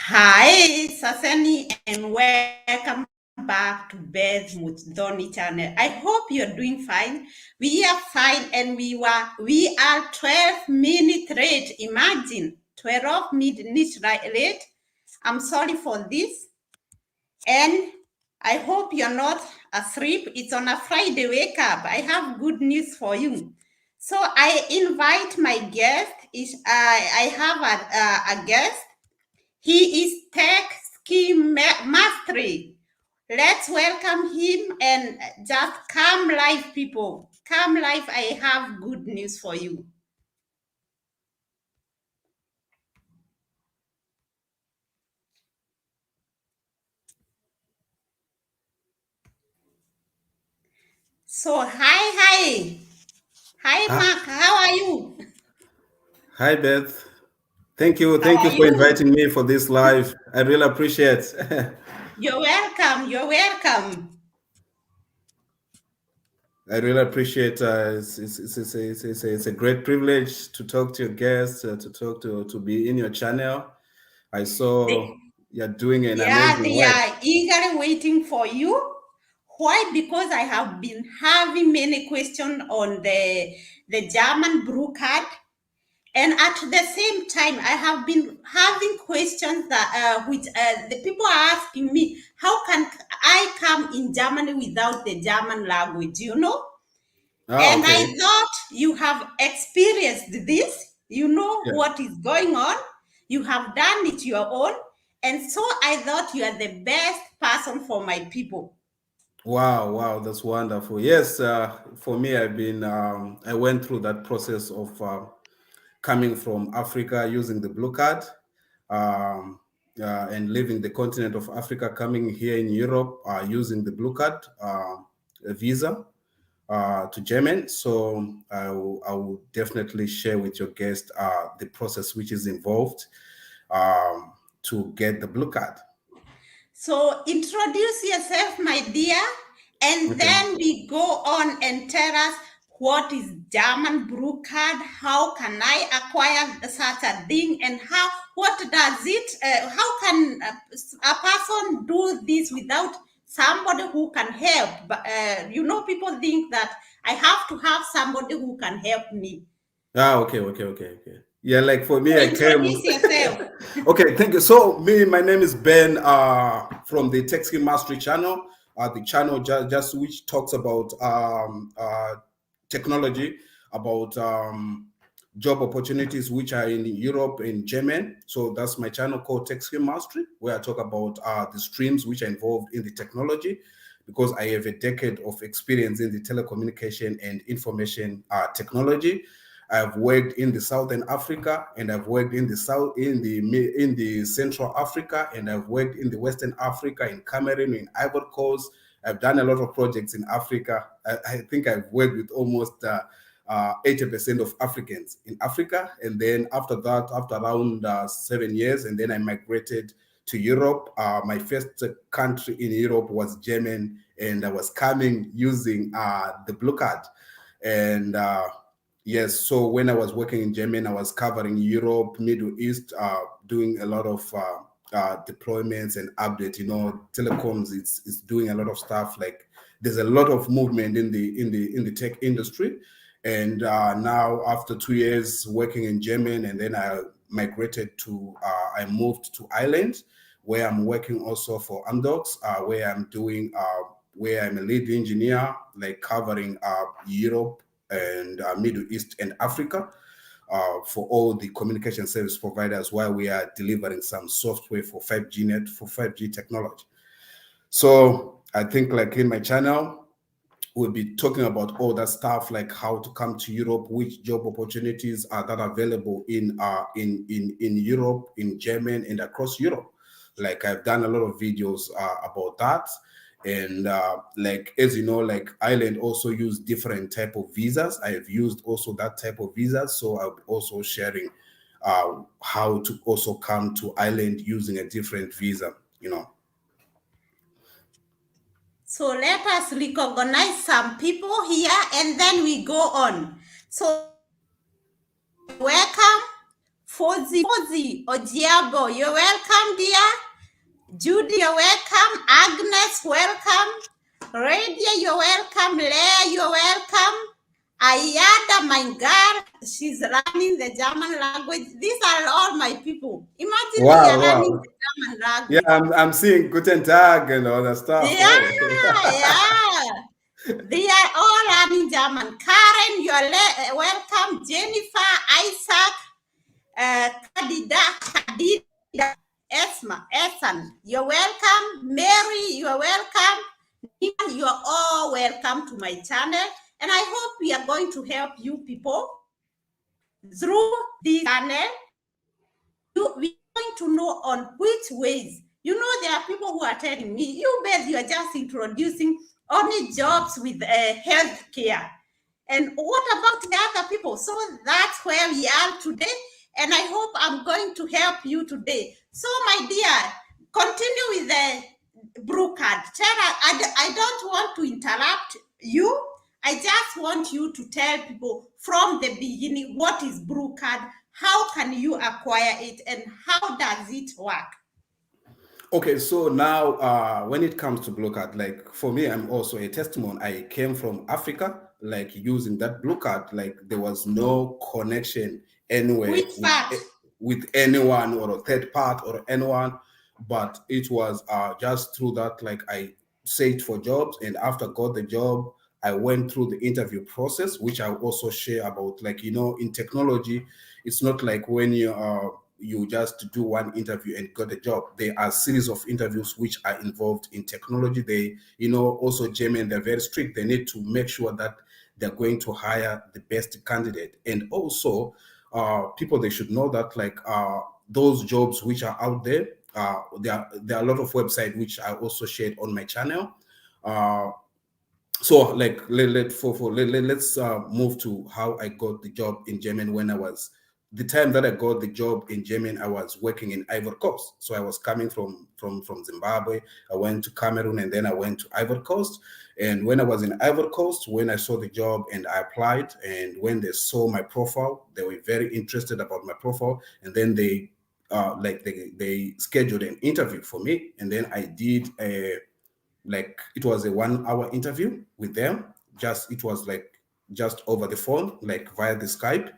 Hi, Sasani, and welcome back to Beth Mutsdoni channel. I hope you're doing fine. We are fine, and we are 12 minutes late. Imagine 12 minutes late. I'm sorry for this, and I hope you're not asleep. It's on a Friday. Wake up! I have good news for you. So I invite my guest. I have a guest. He is Tech Ski Mastery. Let's welcome him and just come live, people. Come live. I have good news for you. So, hi. Hi, Mark. How are you? Hi, Beth. Thank you. How Thank you are for you? inviting me for this live. I really appreciate. You're welcome. You're welcome. I really appreciate. It's a great privilege to talk to your guests, to be in your channel. I saw you're doing an Yeah, amazing they work. are eagerly waiting for you. Why? Because I have been having many questions on the German brew card. And at the same time, I have been having questions that which the people are asking me, how can I come in Germany without the German language, Ah, And I okay. thought you have experienced this, you know Yeah. what is going on, you have done it your own, and so I thought you are the best person for my people. Wow, that's wonderful. Yes, for me, I went through that process of coming from Africa using the blue card, um, and leaving the continent of Africa, coming here in Europe using the blue card visa to German. So I will definitely share with your guest the process which is involved to get the blue card. So introduce yourself, my dear, and Okay. then we go on and tell us what is German brew card, how can I acquire such a thing, and what does it, how can a person do this without somebody who can help? But people think that I have to have somebody who can help me. Okay. Yeah, like for So me, I came. introduce yourself. Okay, thank you. So my name is Ben from the Tech Skill Mastery channel. The channel just which talks about technology, about job opportunities which are in Europe and German. So that's my channel called Tech Skill Mastery, where I talk about the streams which are involved in the technology, because I have a decade of experience in the telecommunication and information technology. I've worked in the Southern Africa, and I've worked in the in the Central Africa, and I've worked in the Western Africa, in Cameroon, in Ivory Coast. I've done a lot of projects in Africa. I think I've worked with almost 80% of Africans in Africa. And then after that, after around 7 years, and then I migrated to Europe. My first country in Europe was Germany, and I was coming using the blue card. And yes, so when I was working in Germany, I was covering Europe, Middle East, doing a lot of deployments and updates. Telecoms is doing a lot of stuff. Like there's a lot of movement in the tech industry. And now after 2 years working in Germany, and then I moved to Ireland, where I'm working also for Amdocs, where I'm a lead engineer, like covering Europe and Middle East and Africa for all the communication service providers, while we are delivering some software for 5G technology. So I think like in my channel, we'll be talking about all that stuff, like how to come to Europe, which job opportunities are that available in Europe, in Germany, and across Europe. Like I've done a lot of videos about that. And like as you know, like Ireland also use different type of visas. I have used also that type of visas, so I'll be also sharing how to also come to Ireland using a different visa. So let us recognize some people here and then we go on. So welcome Fozi Ojiabo, you're welcome, dear. Judy, you're welcome. Agnes, welcome. Radia, you're welcome. Leah, you're welcome. Ayada, my girl, she's learning the German language. These are all my people. Imagine we are learning Wow. the German Yeah, language. I'm seeing Guten Tag and all that stuff. Yeah, Oh. yeah. They are all learning German. Karen, you're welcome. Jennifer, Isaac, Kadida, Esma, Esan, you're welcome. Mary, you're welcome. Niman, you're all welcome to my channel. And I hope we are going to help you people through this channel. We're going to know on which ways. You know, there are people who are telling me, you bet you are just introducing only jobs with health care. And what about the other people? So that's where we are today. And I hope I'm going to help you today. So, my dear, continue with the blue card. I don't want to interrupt you. I just want you to tell people from the beginning what is blue card, how can you acquire it, and how does it work? Okay, so now when it comes to blue card, like for me, I'm also a testimony. I came from Africa, like using that blue card, like there was no connection anywhere Which part? with anyone or a third part or anyone, but it was just through that, like I searched for jobs, and after got the job, I went through the interview process, which I also share about, like, in technology, it's not like when you just do one interview and got a job. There are a series of interviews which are involved in technology. They, also German, they're very strict. They need to make sure that they're going to hire the best candidate. And also, people, they should know that, like, those jobs which are out there, there are a lot of websites which I also shared on my channel. So like let's move to how I got the job in Germany. When I was the time that I got the job in Germany, I was working in Ivory Coast. So I was coming from Zimbabwe. I went to Cameroon, and then I went to Ivory Coast. And when I was in Ivory Coast, when I saw the job and I applied, and when they saw my profile, they were very interested about my profile, and then they they scheduled an interview for me, and then I did a, like, it was a 1 hour interview with them. It was like just over the phone, like via the Skype.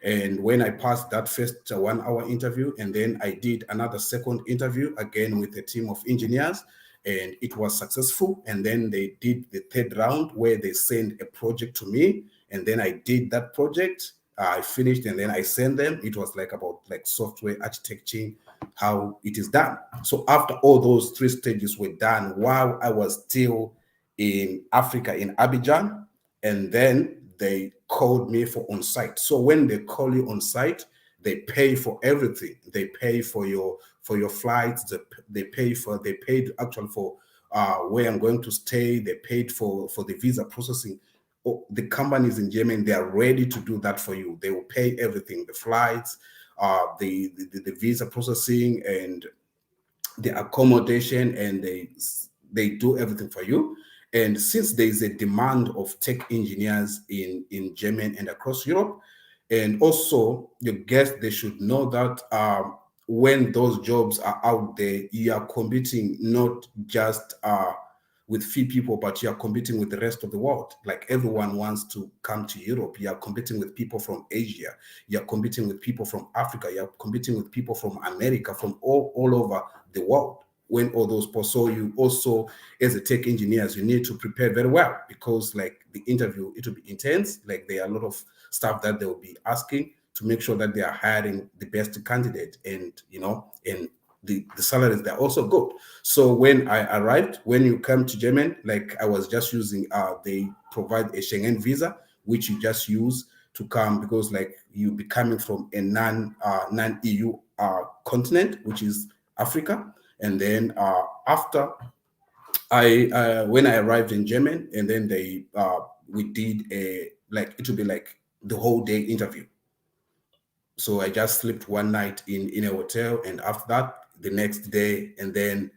And when I passed that first 1 hour interview, and then I did another second interview again with a team of engineers, and it was successful. And then they did the third round where they sent a project to me, and then I did that project. I finished, and then I sent them. It was like about like software architecture, how it is done. So after all those three stages were done, while I was still in Africa, in Abidjan, and then they called me for on site. So when they call you on site, they pay for everything. They pay for your flights. They paid actually for where I'm going to stay. They paid for the visa processing. Oh, the companies in Yemen, they are ready to do that for you. They will pay everything, the flights, the visa processing, and the accommodation, and they do everything for you. And since there is a demand of tech engineers in Germany and across Europe, and also your guests, they should know that when those jobs are out there, you are competing not just with few people, but you are competing with the rest of the world. Like everyone wants to come to Europe. You are competing with people from Asia. You are competing with people from Africa. You are competing with people from America, from all over the world. When all those, so you also, as a tech engineers, you need to prepare very well, because like the interview, it will be intense. Like there are a lot of stuff that they will be asking to make sure that they are hiring the best candidate, and and the salaries, they're also good. So when I arrived, when you come to Germany, like I was just using they provide a Schengen visa, which you just use to come, because like you be coming from a non-EU continent, which is Africa. And then after when I arrived in Germany, and then we did a, like, it would be like the whole day interview. So I just slept one night in a hotel, and after that, the next day, and then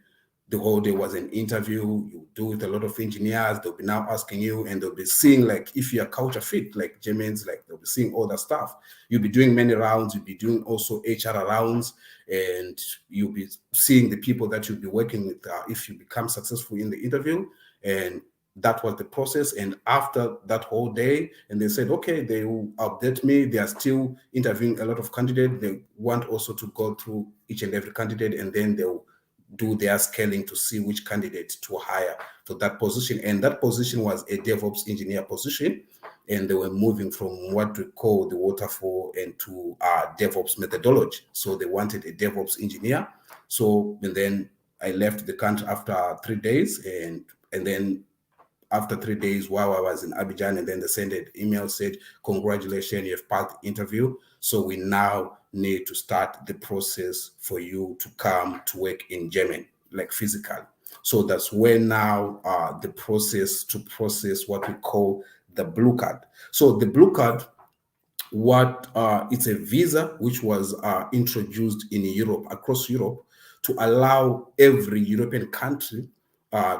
the whole day was an interview. You do with a lot of engineers. They'll be now asking you, and they'll be seeing like if you're culture fit, like Germans, like they'll be seeing all that stuff. You'll be doing many rounds. You'll be doing also HR rounds, and you'll be seeing the people that you'll be working with if you become successful in the interview. And that was the process. And after that whole day, and they said, okay, they will update me. They are still interviewing a lot of candidates. They want also to go through each and every candidate, and then they'll do their scaling to see which candidate to hire for that position. And that position was a DevOps engineer position. And they were moving from what we call the waterfall into DevOps methodology. So they wanted a DevOps engineer. So, and then I left the country after 3 days, and then after 3 days while I was in Abidjan, and then they sent an email, said, congratulations, you've passed the interview. So we now need to start the process for you to come to work in Germany, like physically. So that's where now the process to process what we call the blue card. So the blue card, it's a visa which was introduced in Europe, across Europe, to allow every European country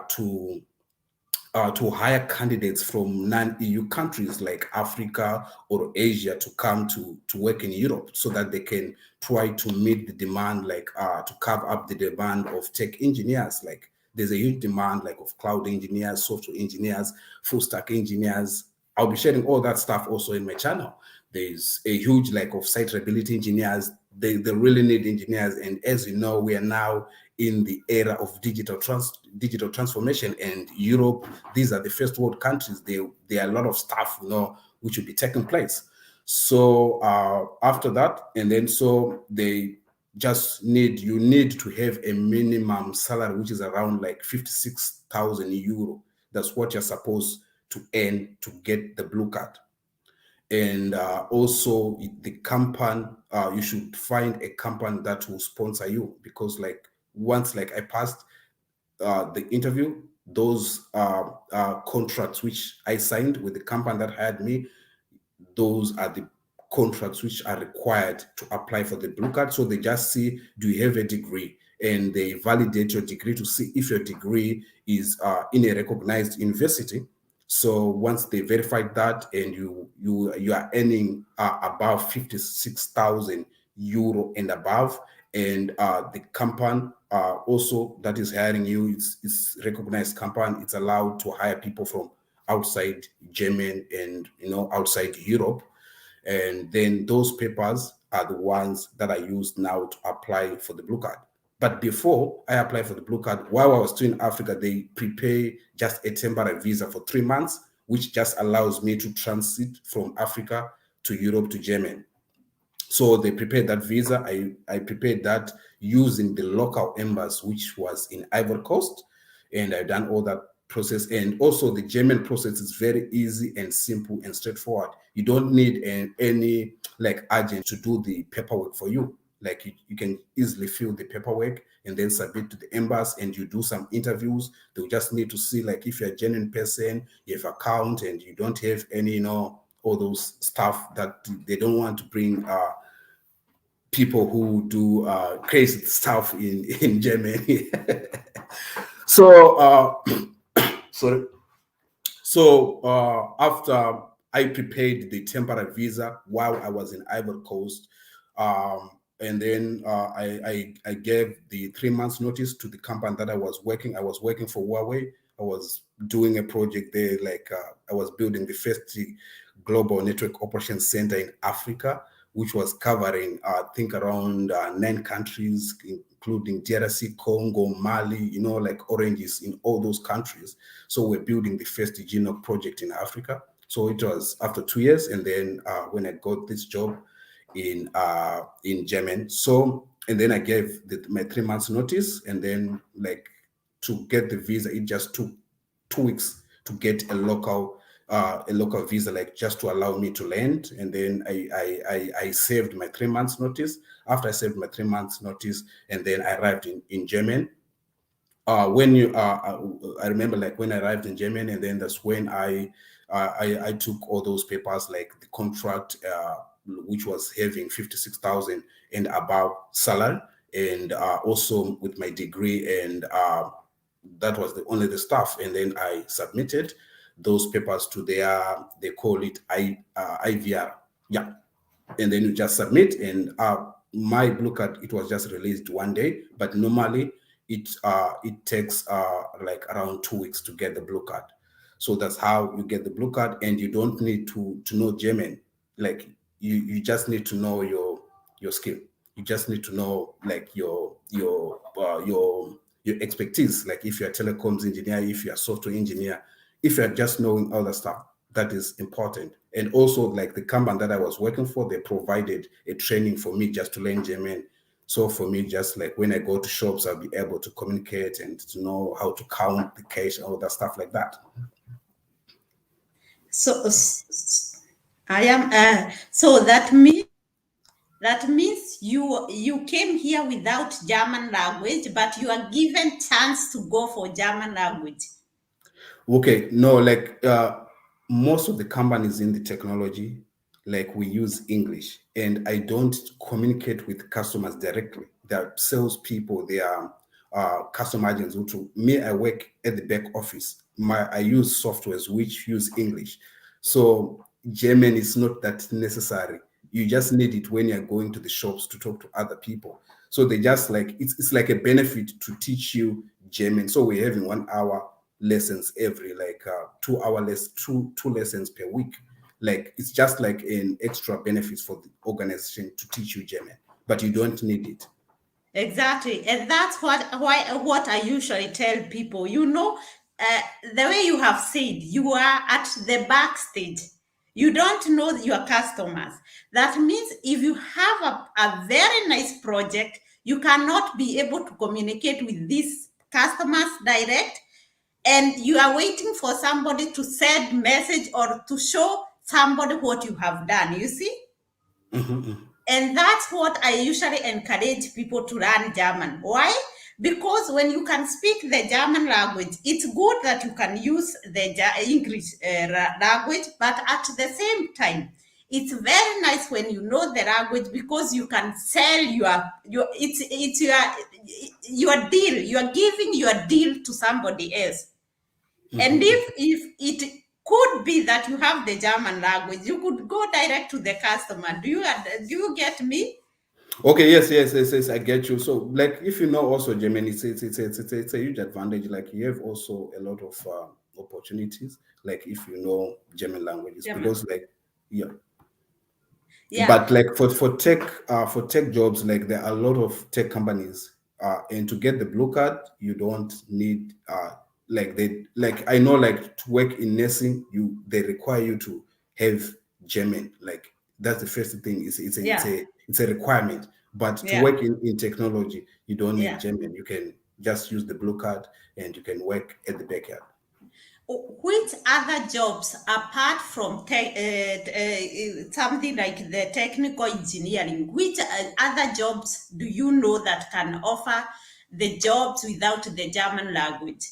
to hire candidates from non-EU countries like Africa or Asia to come to work in Europe, so that they can try to meet the demand, like to cover up the demand of tech engineers. Like there's a huge demand like of cloud engineers, software engineers, full stack engineers. I'll be sharing all that stuff also in my channel. There's a huge like of site reliability engineers. They really need engineers. And as you know, we are now in the era of digital transformation, and Europe, these are the first world countries. There are a lot of stuff, which will be taking place. So after that, and then so they just need to have a minimum salary, which is around like 56,000 euro. That's what you're supposed to earn to get the blue card. And also the company, you should find a company that will sponsor you, because like once like I passed the interview, those contracts which I signed with the company that hired me, those are the contracts which are required to apply for the blue card. So they just see, do you have a degree? And they validate your degree to see if your degree is in a recognized university. So once they verified that, and you are earning above 56,000 euro and above, and the company also that is hiring you, it's recognized company, it's allowed to hire people from outside Germany and outside Europe. And then those papers are the ones that I use now to apply for the blue card. But before I applied for the blue card, while I was still in Africa, they prepare just a temporary visa for 3 months, which just allows me to transit from Africa to Europe to Germany. So they prepared that visa. I prepared that using the local embassy, which was in Ivory Coast, and I've done all that process. And also the German process is very easy and simple and straightforward. You don't need any like agent to do the paperwork for you. Like you can easily fill the paperwork and then submit to the embassy, and you do some interviews. They'll just need to see like if you're a genuine person, you have account, and you don't have any, all those stuff that they don't want to bring people who do crazy stuff in Germany. So sorry. So after I prepared the temporary visa while I was in Ivory Coast, and then I gave the 3 months notice to the company that I was working. I was working for Huawei. I was doing a project there, like I was building the first global network operations center in Africa, which was covering, I think, around 9 countries, including DRC, Congo, Mali, like oranges in all those countries. So we're building the first GNOC project in Africa. So it was after 2 years, and then when I got this job in Germany. So, and then I gave my 3 months notice, and then like to get the visa, it just took 2 weeks to get a local visa, like just to allow me to land. And then I saved my 3 months notice. After I saved my 3 months notice, and then I arrived in Germany. I remember like when I arrived in Germany, and then that's when I took all those papers, like the contract, which was having 56,000 and above salary, and also with my degree, and that was only the stuff. And then I submitted those papers to they call it IVR. Yeah. And then you just submit, and my blue card, it was just released one day, but normally it takes like around 2 weeks to get the blue card. So that's how you get the blue card, and you don't need to know German. Like you just need to know your skill. You just need to know like your expertise. Like if you're a telecoms engineer, if you're a software engineer, if you're just knowing other stuff, that is important. And also, like the company that I was working for, they provided a training for me just to learn German. So for me, just like when I go to shops, I'll be able to communicate and to know how to count the cash and all that stuff like that. So I am. So that means you came here without German language, but you are given chance to go for German language. Okay, no, like most of the companies in the technology, like we use English, and I don't communicate with customers directly. There are salespeople, they are customer agents. Me, I work at the back office. I use softwares which use English, so German is not that necessary. You just need it when you're going to the shops to talk to other people. So they just like it's like a benefit to teach you German. So we're having 1 hour lessons every like 2 hour two lessons per week. Like it's just like an extra benefit for the organization to teach you German, but you don't need it. Exactly, and that's what I usually tell people. The way you have said, you are at the backstage. You don't know your customers. That means if you have a very nice project, you cannot be able to communicate with these customers direct, and you are waiting for somebody to send message or to show somebody what you have done. You see? And that's what I usually encourage people to learn German. Why? Because when you can speak the German language, it's good that you can use the English language, but at the same time, it's very nice when you know the language because you can sell it's your deal. You are giving your deal to somebody else. And if it could be that you have the German language, you could go direct to the customer. Do you get me? Okay, yes, I get you. So like if you know also German, it's a huge advantage. Like you have also a lot of opportunities, like if you know German languages, German. because like yeah. Yeah. But like for tech jobs, like there are a lot of tech companies, and to get the blue card, you don't need like I know like to work in nursing, they require you to have German. Like that's the first thing. It's a requirement. But to Yeah. work in technology, you don't need Yeah. German. You can just use the blue card and you can work at the backyard. Which other jobs apart from something like the technical engineering, which other jobs do you know that can offer the jobs without the German language?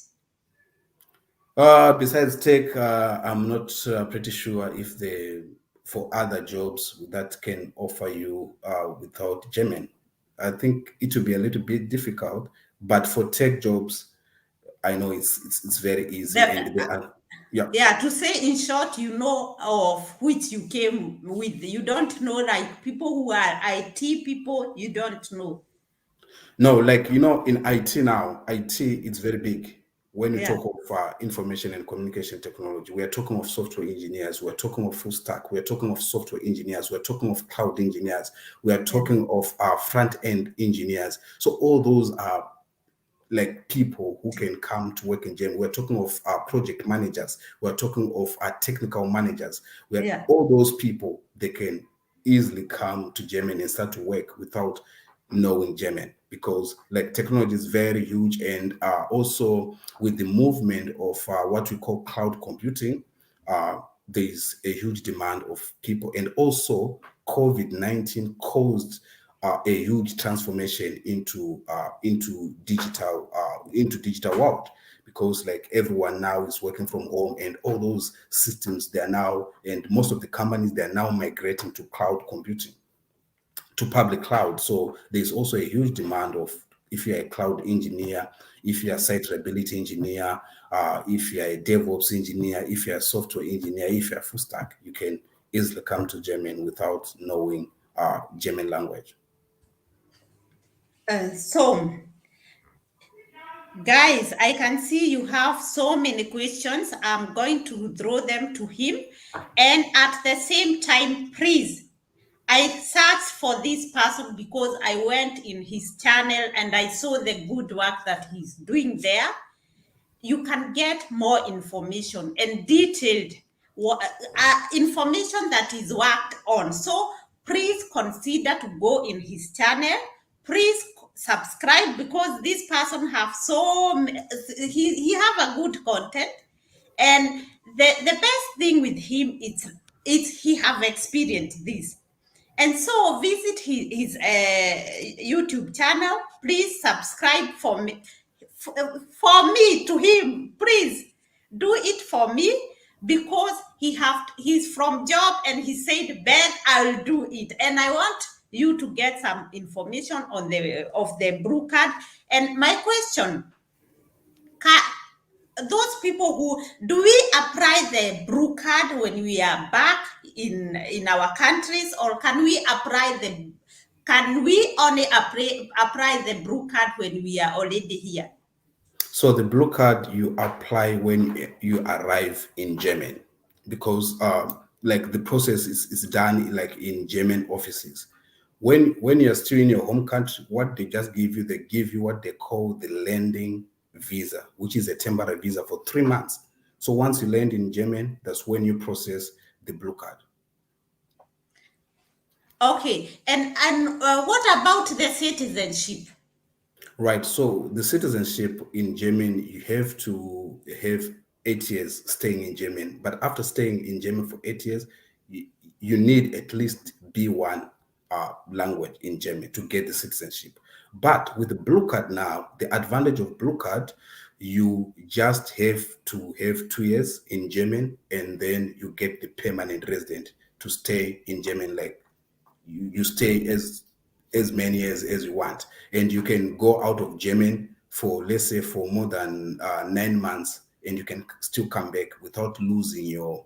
Besides tech, I'm not pretty sure if for other jobs that can offer you without German. I think it will be a little bit difficult, but for tech jobs, I know it's very easy, The, and they are, yeah. Yeah, to say in short, you know of which you came with. You don't know like people who are IT people, you don't know. No, like in IT now, IT it's very big. When you Yeah, talk of information and communication technology, we are talking of software engineers, we're talking of full stack, we're talking of software engineers, we're talking of cloud engineers, we are yeah, talking of front end engineers. So all those are like people who can come to work in Germany. We're talking of our project managers. We're talking of our technical managers. We're yeah, all those people, they can easily come to Germany and start to work without knowing German, because like technology is very huge, and also with the movement of what we call cloud computing, there's a huge demand of people, and also COVID-19 caused a huge transformation into digital world, because like everyone now is working from home, and all those systems they are now, and most of the companies they are now migrating to cloud computing, to public cloud. So there's also a huge demand of if you're a cloud engineer, if you're a site reliability engineer, if you're a DevOps engineer, if you're a software engineer, if you're a full stack, you can easily come to German without knowing German language. So, guys, I can see you have so many questions. I'm going to throw them to him. And at the same time, please, I searched for this person because I went in his channel and I saw the good work that he's doing there. You can get more information and detailed information that is worked on. So please consider to go in his channel. Please subscribe because this person have he have a good content, and the best thing with him is he have experienced this. And so visit his YouTube channel. Please subscribe for me, to him. Please do it for me because he's from job and he said, "Ben, I'll do it." And I want you to get some information on the blue card. And my question, those people who do we apply the blue card when we are back in our countries, or can we only apply the blue card when we are already here? So the blue card you apply when you arrive in Germany, because like the process is done like in German offices. When you're still in your home country, what they just give you, they give you what they call the landing visa, which is a temporary visa for 3 months. So once you land in Germany, that's when you process the blue card. Okay, and what about the citizenship? Right. So the citizenship in Germany, you have to have 8 years staying in Germany. But after staying in Germany for 8 years, you need at least B1 language in Germany to get the citizenship. But with the blue card now, the advantage of blue card, you just have to have 2 years in Germany, and then you get the permanent resident to stay in Germany. Like you stay as many years as you want, and you can go out of Germany for, let's say, for more than 9 months, and you can still come back without losing your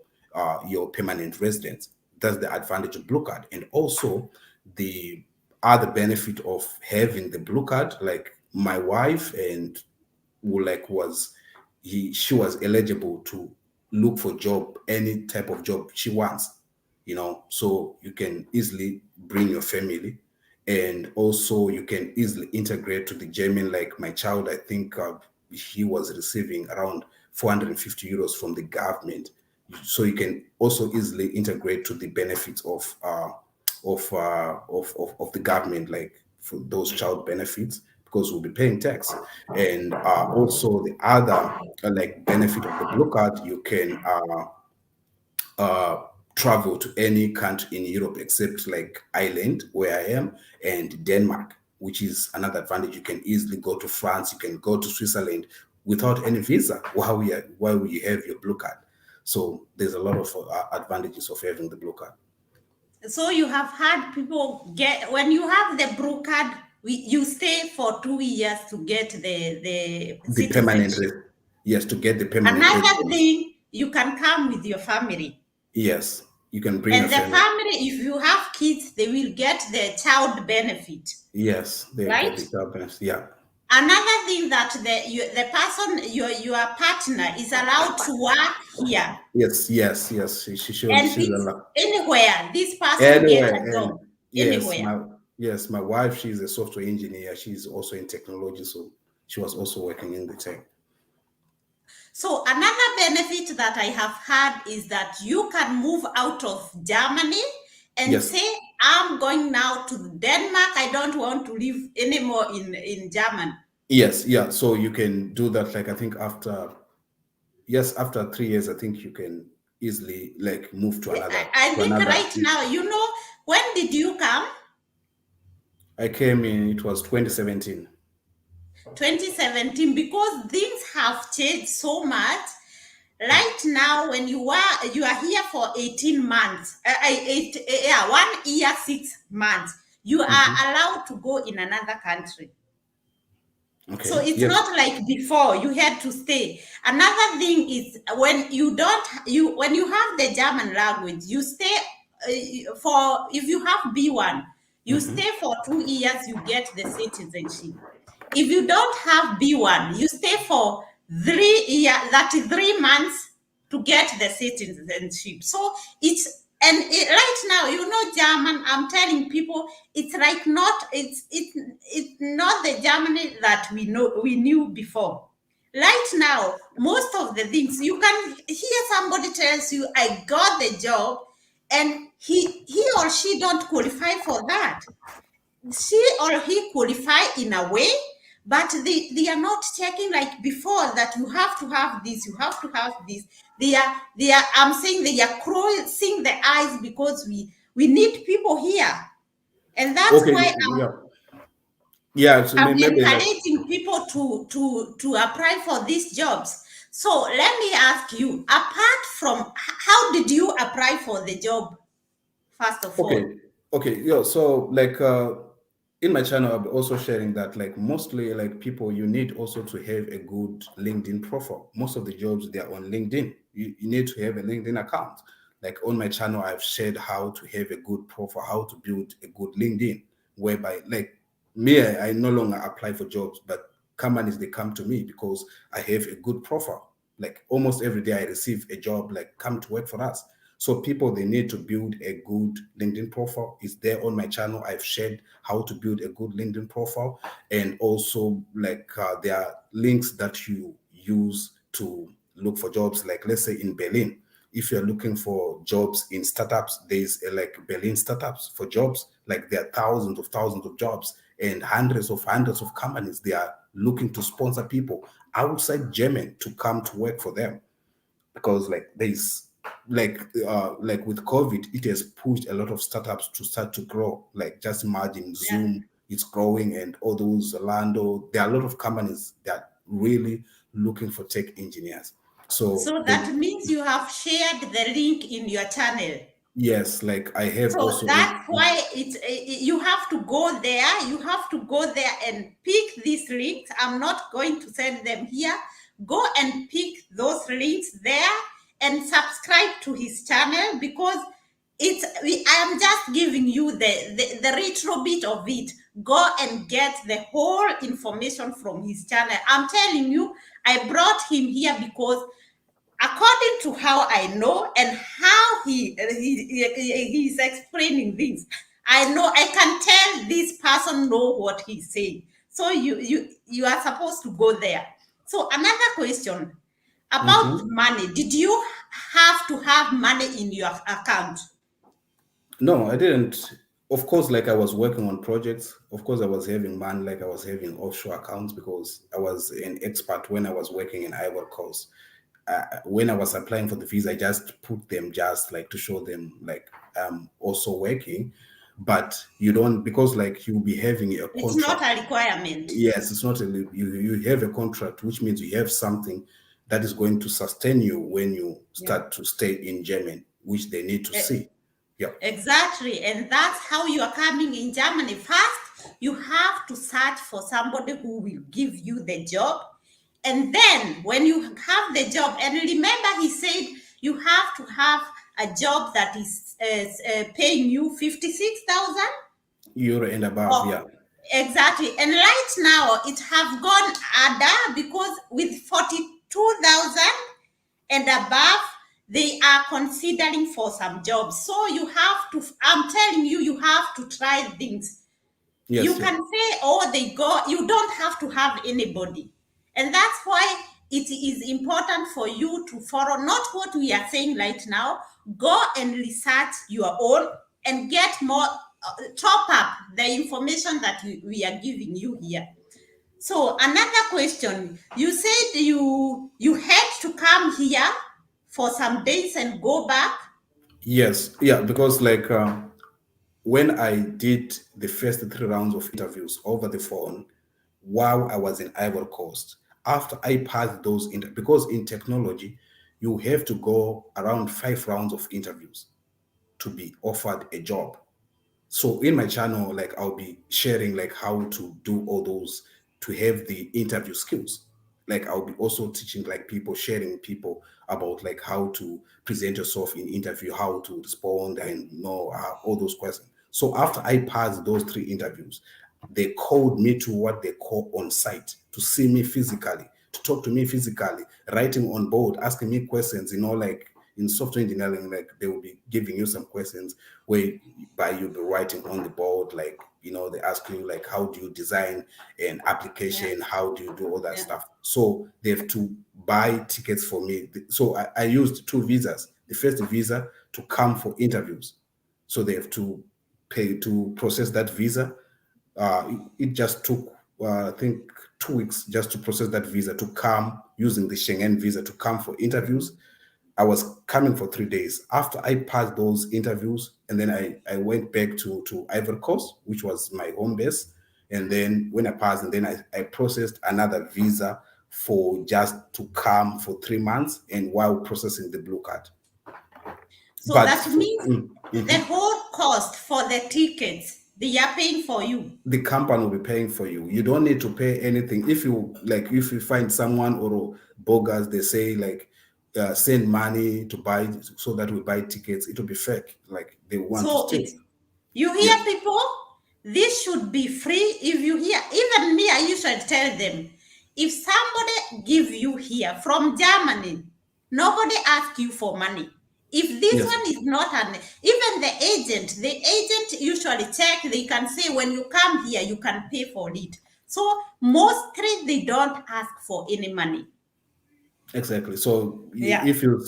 permanent residence. That's the advantage of blue card. And also the other benefit of having the blue card, like my wife and who like she was eligible to look for job, any type of job she wants, so you can easily bring your family, and also you can easily integrate to the German. Like my child, I think he was receiving around 450 euros from the government, so you can also easily integrate to the benefits of the government, like for those child benefits, because we'll be paying tax. And also the other like benefit of the blue card, you can travel to any country in Europe except like Ireland, where I am, and Denmark, which is another advantage. You can easily go to France, you can go to Switzerland without any visa while you have your blue card. So there's a lot of advantages of having the blue card. So you have had people when you have the blue card, you stay for 2 years to get the permanent, yes, to get the permanent. Another thing, you can come with your family. Yes, you can bring and the family, if you have kids, they will get the child benefit. Yes, they right? get the child benefit. Yeah. Another thing that the person, your partner, is allowed to work here. Yes. She should. And anywhere this person gets a job. Yes, my wife, she's a software engineer. She's also in technology, so she was also working in the tech. So another benefit that I have had is that you can move out of Germany and say, I'm going now to Denmark. I don't want to live anymore in Germany. Yes, yeah. So you can do that. Like I think after 3 years, I think you can easily like move to another. I think right now, when did you come? I came in, it was 2017. 2017, because things have changed so much. Right now, when you are here for 18 months, 1 year, 6 months, you are allowed to go in another country. So Okay. it's Yes. not like before you had to stay. Another thing is when you don't you when you have the German language, you stay for if you have B1, you Hmm. stay for 2 years, you get the citizenship. If you don't have B1, you stay for 3 years, that is 3 months to get the citizenship. So right now, German. I'm telling people, it's like not it's not the Germany that we knew before. Right now, most of the things you can hear somebody tells you, "I got the job," and he or she don't qualify for that. She or he qualify in a way, but they are not checking like before that you have to have this, you have to have this. They are I'm saying they are closing the eyes because we need people here. And that's Okay. why Yeah. Yeah. So I'm maybe like, encouraging people to apply for these jobs. So let me ask you, apart from how did you apply for the job, first of okay. all? Okay. Yeah. So like, in my channel, I'll be also sharing that like mostly like people, you need also to have a good LinkedIn profile. Most of the jobs they are on LinkedIn. You need to have a LinkedIn account. Like on my channel, I've shared how to have a good profile, how to build a good LinkedIn, whereby like me, I no longer apply for jobs, but companies they come to me because I have a good profile. Like almost every day I receive a job like come to work for us. So people they need to build a good LinkedIn profile. It's there on my channel. I've shared how to build a good LinkedIn profile, and also like there are links that you use to look for jobs. Like let's say in Berlin, if you're looking for jobs in startups, there's like Berlin startups for jobs. Like there are thousands of jobs and hundreds of companies. They are looking to sponsor people outside Germany to come to work for them, because like there's like with COVID, it has pushed a lot of startups to start to grow. Like just imagine Yeah. Zoom, it's growing, and all those Zalando. There are a lot of companies that really looking for tech engineers. So So they, that means you have shared the link in your channel. yes, like I have So also that's why you have to go there. You have to go there and pick these links. I'm not going to send them here. Go and pick those links there and subscribe to his channel because I am just giving you the retro bit of it. Go and get the whole information from his channel. I'm telling you, I brought him here because according to how I know and how he's explaining things, I know I can tell this person know what he's saying. So you are supposed to go there. So another question about Mhm. money. Did you have to have money in your account? No, I didn't. Of course, like I was working on projects. Of course, I was having money, like I was having offshore accounts because I was an expert when I was working in Ivory Coast. When I was applying for the visa, I just put them just like to show them like I'm also working, but you don't, because like you'll be having a It's not contract. a requirement. Yes, it's not a you have a contract, which means you have something that is going to sustain you when you Yeah. start to stay in Germany, which they need to Eh, see. Yeah. Exactly. And that's how you are coming in Germany. First, you have to search for somebody who will give you the job. And then, when you have the job, and remember, he said you have to have a job that is paying you 56,000. Euro and above, Oh, yeah. exactly. And right now, it have gone other because with 42,000 and above, they are considering for some jobs. So you have to, I'm telling you, you have to try things. You Yes, yeah. can say, oh, they go, you don't have to have anybody. And that's why it is important for you to follow not what we are saying right now. Go and research your own and get more, top up the information that we are giving you here. So another question, you said you had to come here for some days and go back. Yes, yeah, because like when I did the first 3 rounds of interviews over the phone while I was in Ivory Coast, after I passed those because in technology, you have to go around 5 rounds of interviews to be offered a job. So in my channel, like I'll be sharing like how to do all those to have the interview skills. Like I'll be also teaching like people, sharing people about like how to present yourself in interview, how to respond, and know all those questions. So after I passed those 3 interviews, they called me to what they call on site to see me physically, to talk to me physically, writing on board, asking me questions, like in software engineering, like they will be giving you some questions where by you'll be writing on the board, like, they ask you like, how do you design an Yeah. application? How do you do all that Yeah. stuff? So they have to buy tickets for me. So I used 2 visas. The first visa to come for interviews. So they have to pay to process that visa. It just took, I think, 2 weeks just to process that visa to come using the Schengen visa to come for interviews. I was coming for 3 days. After I passed those interviews, and then I went back to Ivory Coast, which was my home base. And then when I passed, and then I processed another visa for just to come for 3 months and while processing the blue card. So But that means the mhm. whole cost for the tickets they are paying for you. The company will be paying for you. You don't need to pay anything. If you find someone or bogus, they say like, send money to buy so that we buy tickets, it will be fake. Like they want to So steal. it's you hear Yeah. people, this should be free. If you hear, even me, I usually tell them, if somebody give you here from Germany, nobody ask you for money. If this Yes. one is not even the agent usually check, they can say when you come here, you can pay for it. So mostly they don't ask for any money. Exactly. So Yeah. if you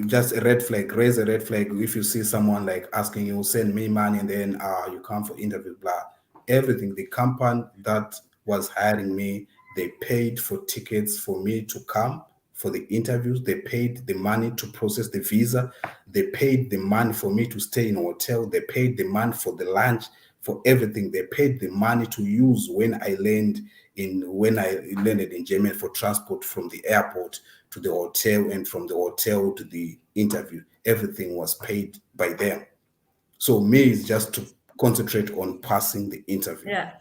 just a red flag, raise a red flag. If you see someone like asking you, send me money, and then you come for interview, blah, everything. The company that was hiring me, they paid for tickets for me to come for the interviews. They paid the money to process the visa. They paid the money for me to stay in a hotel. They paid the money for the lunch, for everything. They paid the money to use when I landed in Germany for transport from the airport to the hotel and from the hotel to the interview. Everything was paid by them. So me is just to concentrate on passing the interview. Yeah.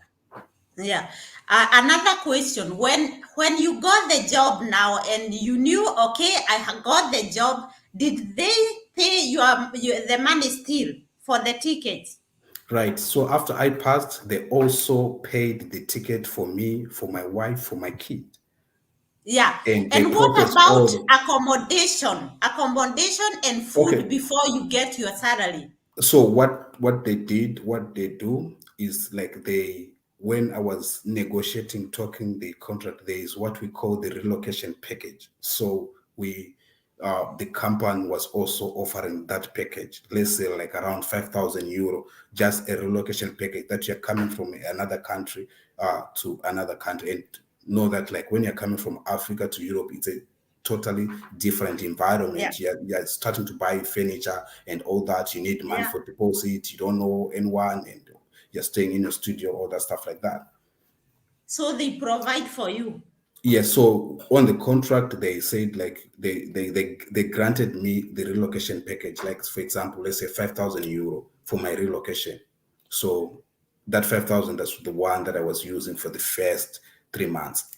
Yeah. Another question: when you got the job now and you knew, okay, got the job, did they pay the money still for the tickets? Right. So after I passed, they also paid the ticket for me, for my wife, for my kid. Yeah. And they And what processed about all the accommodation and food okay. before you get your salary? So what they do is like when I was negotiating, talking the contract, there is what we call the relocation package. So the company was also offering that package, let's say like around 5,000 euro, just a relocation package that you're coming from another country to another country. And know that like when you're coming from Africa to Europe, it's a totally different Yeah. environment. You're starting to buy furniture and all that. You need money Yeah. for deposit. You don't know anyone, and you're staying in your studio, all that stuff like that. So they provide for you. Yes. So on the contract, they said like they granted me the relocation package. Like for example, let's say 5,000 euro for my relocation. So that 5,000, that's the one that I was using for the first 3 months.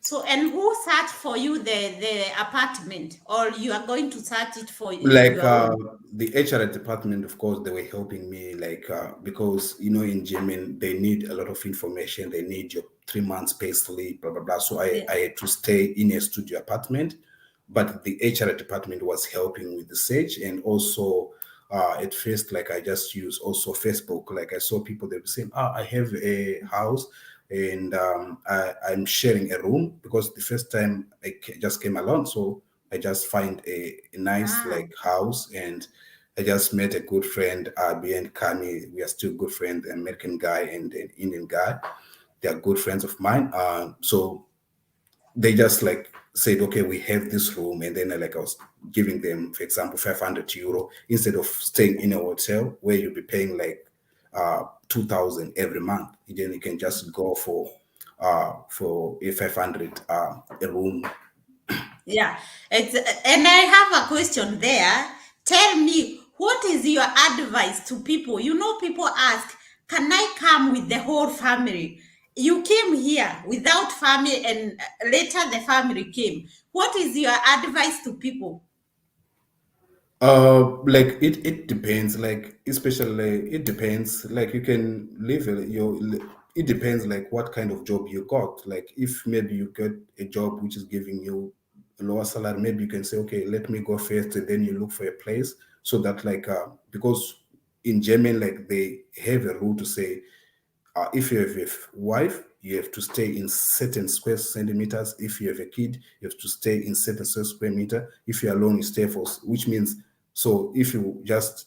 So, and who searched for you the apartment, or you are going to search it for Like your own? the HR department, of course, they were helping me, like because in German they need a lot of information. They need your 3 months pay slip, blah blah blah. So Yeah. I had to stay in a studio apartment, but the HR department was helping with the search. And also at first, like I just used also Facebook. Like I saw people, they were saying, I have a house, and I'm sharing a room, because the first time just came along. So I just find a nice Ah. like house, and I just met a good friend, Abi and Kami. We are still good friends, an American guy and an Indian guy. They are good friends of mine. So they just like said, okay, we have this room. And then like I was giving them, for example, 500 euro instead of staying in a hotel where you'll be paying like 2,000 every month. Then you can just go for a 500 a room. Yeah, and I have a question there. Tell me, what is your advice to people? You know, people ask, can I come with the whole family? you came here without family and later the family came. What is your advice to people? Like it depends, like especially it depends, like you can live it depends like what kind of job you got. Like if maybe you get a job which is giving you a lower salary, maybe you can say, okay, let me go first and then you look for a place. So that like because in German, like they have a rule to say, if you have a wife, you have to stay in certain square centimeters. If you have a kid, you have to stay in certain square meter. If you're alone, you stay for, which means, so if you just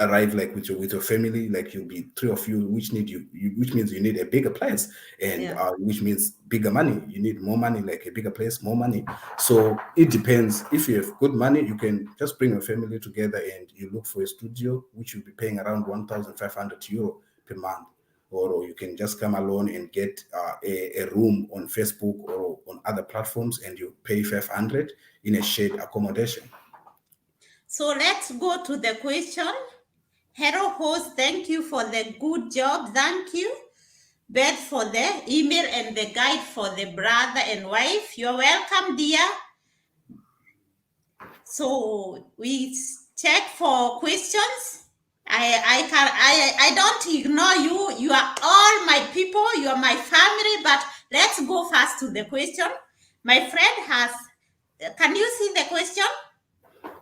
arrive like with your family, like you'll be three of you, which need which means you need a bigger place, and Yeah. which means bigger money. You need more money, like a bigger place, more money. So it depends. If you have good money, you can just bring your family together and you look for a studio, which you'll be paying around 1,500 euro per month. Or you can just come alone and get a room on Facebook or on other platforms, and you pay 500 in a shared accommodation. So let's go to the question. Hello, host. Thank you for the good job. Thank you, Beth, for the email and the guide for the brother and wife. You're welcome, dear. So we check for questions. I don't ignore you. You are all my people. You are my family. But let's go fast to the question. My friend has. Can you see the question?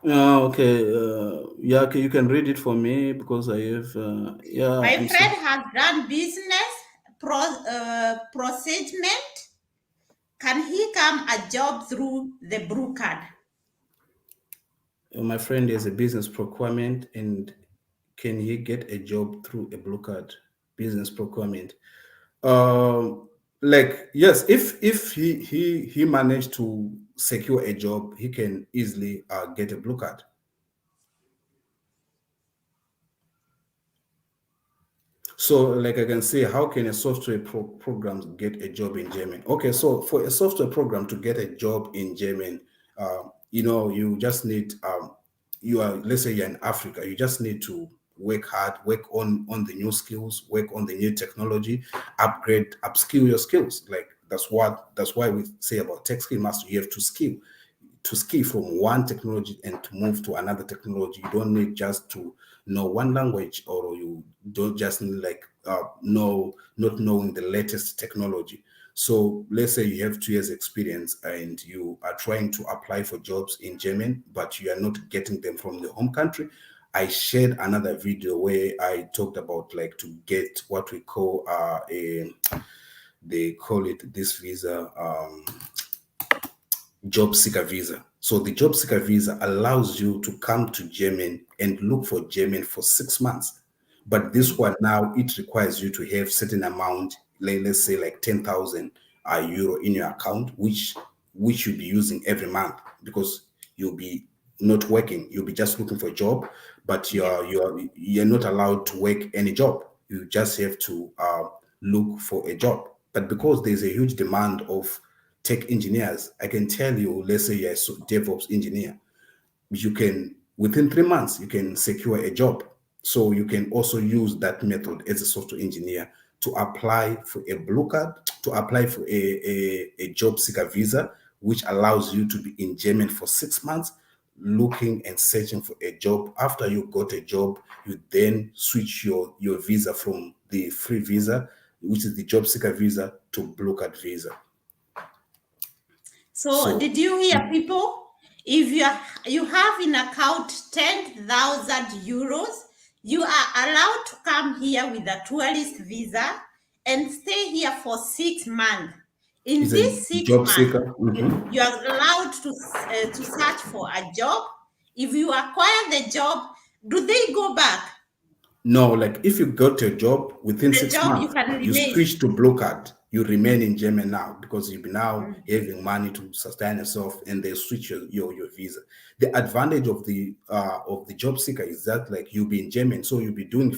Okay. Yeah, okay, you can read it for me because I have. Yeah, My I'm friend sorry. has done business procurement. Can he come a job through the blue card? My friend is a business procurement, and can he get a job through a blue card? Business procurement. Like yes, if he managed to secure a job, he can easily get a blue card. So, like I can say, how can a software program get a job in German? Okay, so for a software program to get a job in German, you just need, you are, let's say you're in Africa, you just need to work hard, work on the new skills, work on the new technology, upskill your skills. Like that's why we say about tech skill master. You have to ski from one technology and to move to another technology. You don't need just to know one language, or you don't just need like not knowing the latest technology. So let's say you have 2 years experience and you are trying to apply for jobs in German, but you are not getting them from the home country. I shared another video where I talked about like to get what we call they call it this visa, job seeker visa. So the job seeker visa allows you to come to Germany and look for Germany for 6 months. But this one now, it requires you to have certain amount, like, let's say like 10,000 euro in your account, which you'll be using every month, because you'll be not working. You'll be just looking for a job, but Yeah. you're not allowed to work any job. You just have to look for a job. But because there's a huge demand of tech engineers, I can tell you, let's say you're a DevOps engineer, you can, within 3 months, you can secure a job. So you can also use that method as a software engineer to apply for a blue card, to apply for a job seeker visa, which allows you to be in Germany for 6 months, looking and searching for a job. After you got a job, you then switch your visa from the free visa, which is the job seeker visa, to blue card visa. So So did you hear, people? If you have in account 10,000 euros, you are allowed to come here with a tourist visa and stay here for 6 months. In it's a these six job months, seeker. Mhm. you are allowed to search for a job. If you acquire the job, do they go back? No, like if you got your job within The six job you months, can you remain. switch to blue card. You remain in Germany now because you'll be now having money to sustain yourself, and they switch your visa. The advantage of the job seeker is that like you'll be in Germany, so you'll be doing.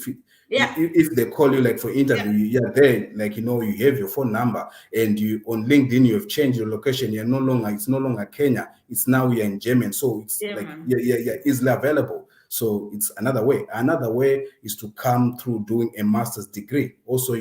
Yeah. If they call you like for Yeah. interview, you're there, like you have your phone number, and you on LinkedIn you have changed your location. It's no longer Kenya. It's now you're in Germany, so it's Yeah, like man. yeah, easily available. So it's another way. Another way is to come through doing a master's degree. Also,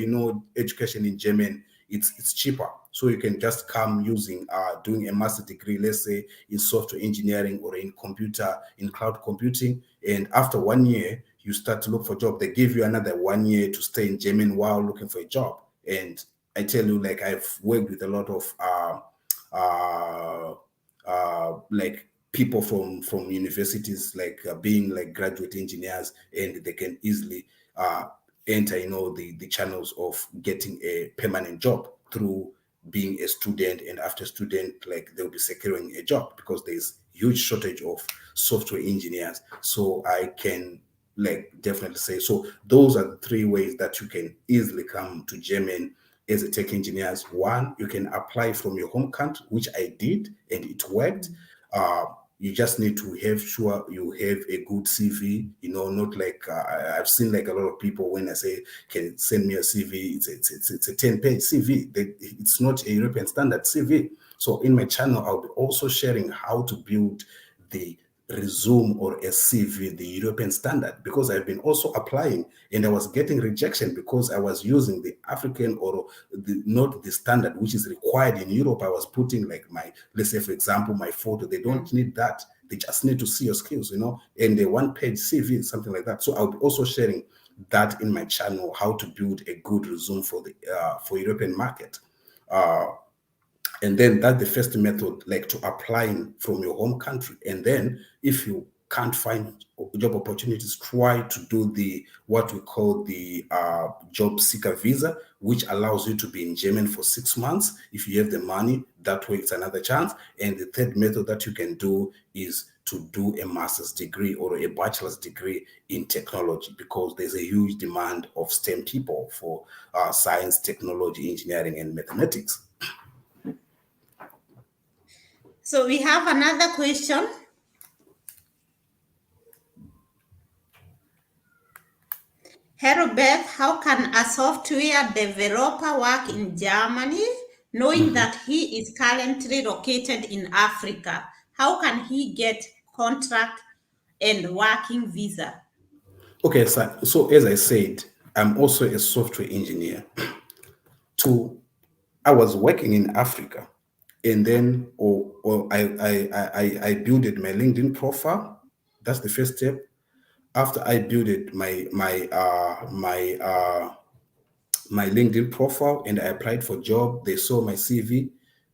education in German, it's cheaper. So you can just come using doing a master's degree, let's say in software engineering or in cloud computing. And after 1 year, you start to look for a job. They give you another 1 year to stay in German while looking for a job. And I tell you, like, I've worked with a lot of like people from universities, like being like graduate engineers, and they can easily enter the channels of getting a permanent job through being a student, and after student, like, they'll be securing a job because there's huge shortage of software engineers. So I can like definitely say, so those are the three ways that you can easily come to German as a tech engineer. One, you can apply from your home country, which I did, and it worked. You just need to have sure you have a good CV, not like I've seen like a lot of people when I say, can you send me a CV? It's a 10-page CV. It's not a European standard CV. So in my channel, I'll be also sharing how to build the resume or a CV, the European standard, because I've been also applying and I was getting rejection because I was using the African or not the standard, which is required in Europe. I was putting like let's say, for example, my photo. They don't need that. They just need to see your skills, and the one-page CV, something like that. So I'll be also sharing that in my channel, how to build a good resume for the for European market. And then that's the first method, like to applying from your home country. And then if you can't find job opportunities, try to do what we call the job seeker visa, which allows you to be in Germany for 6 months. If you have the money, that way it's another chance. And the third method that you can do is to do a master's degree or a bachelor's degree in technology, because there's a huge demand of STEM people for science, technology, engineering, and mathematics. So we have another question. Hello, Beth. How can a software developer work in Germany, knowing that he is currently located in Africa? How can he get contract and working visa? Okay, so as I said, I'm also a software engineer. I was working in Africa, and then I built my LinkedIn profile. That's the first step. After I built it, my LinkedIn profile, and I applied for job. They saw my CV.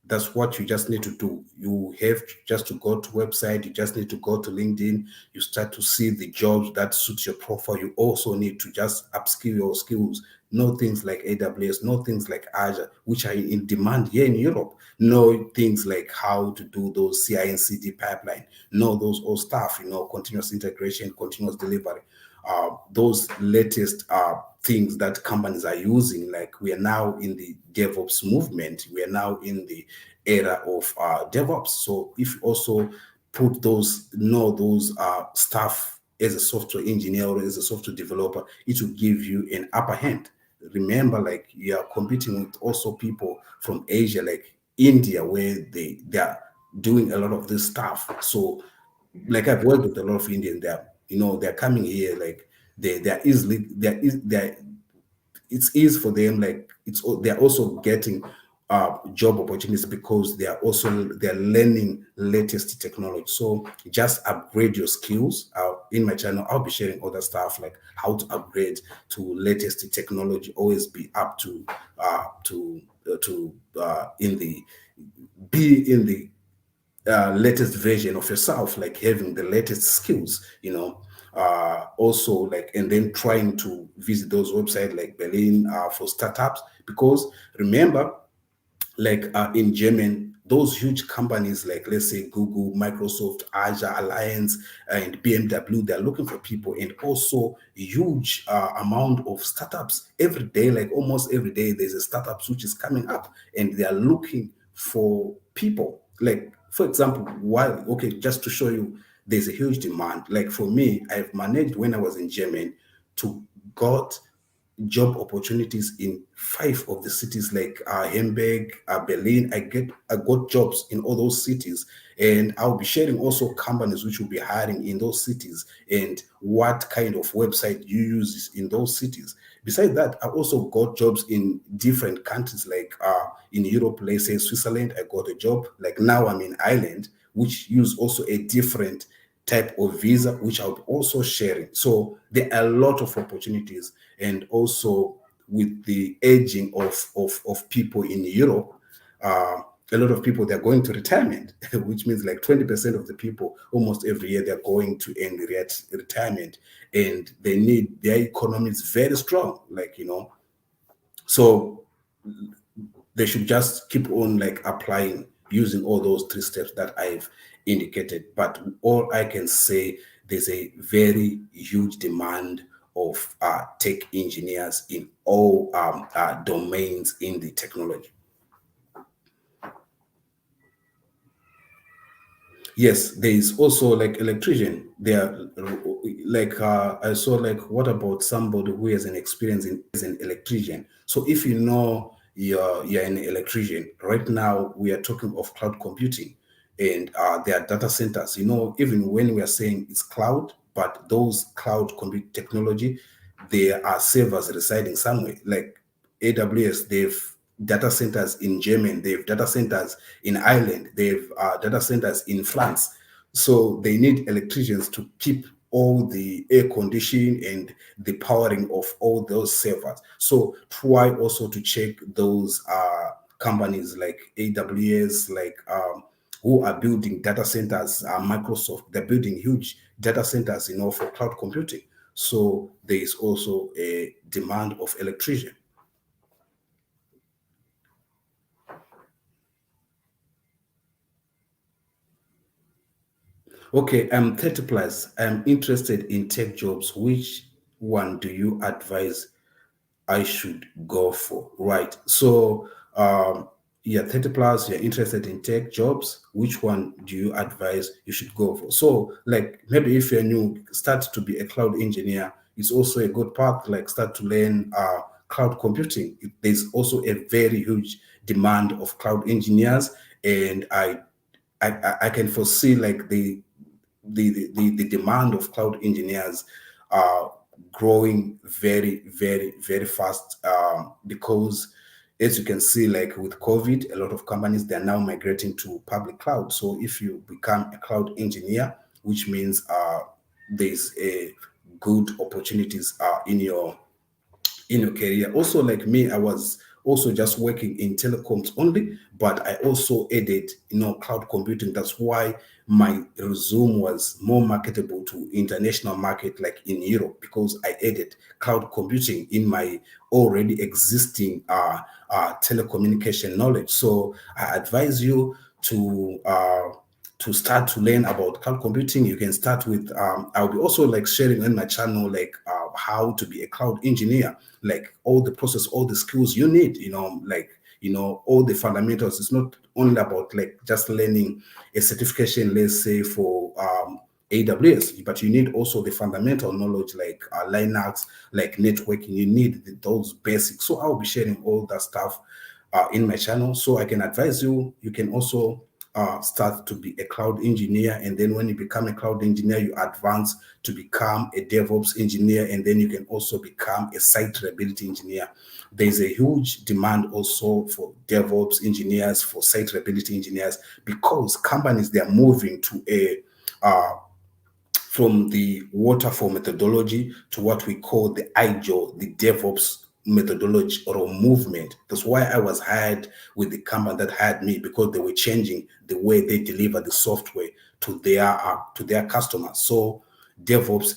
That's what you just need to do. You have just to go to website. You just need to go to LinkedIn. You start to see the jobs that suit your profile. You also need to just upskill your skills. Know things like AWS, know things like Azure, which are in demand here in Europe. Know things like how to do those CI and CD pipeline. Know those old stuff, continuous integration, continuous delivery. Those latest things that companies are using. Like, we are now in the DevOps movement. We are now in the era of DevOps. So if you also know those stuff as a software engineer or as a software developer, it will give you an upper hand. Remember, like, you are competing with also people from Asia, like India, where they are doing a lot of this stuff. So, like, I've worked with a lot of Indians. They're coming here, like, it's easy for them. Like, they're also getting job opportunities because they're learning latest technology. So just upgrade your skills. In my channel, I'll be sharing other stuff, like how to upgrade to latest technology. Always be up to be in the latest version of yourself, like having the latest skills, also, like, and then trying to visit those websites like Berlin for startups, because remember, like, in German, those huge companies like, let's say, Google, Microsoft, Azure, Alliance, and BMW, they're looking for people. And also huge amount of startups every day. Like, almost every day there's a startup which is coming up, and they are looking for people. Like, for example, just to show you, there's a huge demand. Like, for me, I've managed, when I was in Germany, to got job opportunities in 5 of the cities, like Hamburg, Berlin. I got jobs in all those cities, and I'll be sharing also companies which will be hiring in those cities and what kind of website you use in those cities. Besides that, I also got jobs in different countries, like in Europe, let's say Switzerland. I got a job. Like now I'm in Ireland, which use also a different type of visa, which I'll be also sharing. So there are a lot of opportunities. And also with the aging of people in Europe, a lot of people, they're going to retirement, which means like 20% of the people almost every year they're going to end retirement, and they need their economy is very strong, like, so they should just keep on like applying using all those 3 steps that I've indicated. But all I can say, there's a very huge demand of tech engineers in all domains in the technology. Yes, there is also like electrician. There, like I saw, like, what about somebody who has an experience as an electrician? So if you know you're an electrician, right now we are talking of cloud computing, and there are data centers. Even when we are saying it's cloud, but those cloud compute technology, there are servers residing somewhere. Like AWS, they've data centers in Germany, they have data centers in Ireland, they have data centers in France. So they need electricians to keep all the air conditioning and the powering of all those servers. So try also to check those companies like AWS, like who are building data centers. Microsoft, they're building huge data centers, for cloud computing. So there is also a demand of electrician. Okay, I'm 30 plus. I'm interested in tech jobs. Which one do you advise I should go for? Right. So, you're 30 plus, you're interested in tech jobs. Which one do you advise you should go for? So, like, maybe if you're new, start to be a cloud engineer. It's also a good path, like, start to learn cloud computing. There's also a very huge demand of cloud engineers. And I can foresee like the demand of cloud engineers are growing very, very, very fast, because as you can see, like with COVID, a lot of companies, they're now migrating to public cloud. So if you become a cloud engineer, which means there's a good opportunities in your career. Also, like me, I was also just working in telecoms only, but I also added, cloud computing. That's why my resume was more marketable to international market, like in Europe, because I added cloud computing in my already existing telecommunication knowledge. So I advise you to start to learn about cloud computing. You can start with I'll be also like sharing on my channel, like how to be a cloud engineer, like all the process, all the skills you need, like all the fundamentals. It's not only about like just learning a certification, let's say for AWS, but you need also the fundamental knowledge, like Linux, like networking. You need those basics. So I'll be sharing all that stuff in my channel. So I can advise you. You can also start to be a cloud engineer, and then when you become a cloud engineer, you advance to become a DevOps engineer, and then you can also become a site reliability engineer. There's a huge demand also for DevOps engineers, for site reliability engineers, because companies, they are moving to a from the waterfall methodology to what we call the Agile, the DevOps methodology or movement. That's why I was hired with the company that hired me, because they were changing the way they deliver the software to their customers. So DevOps,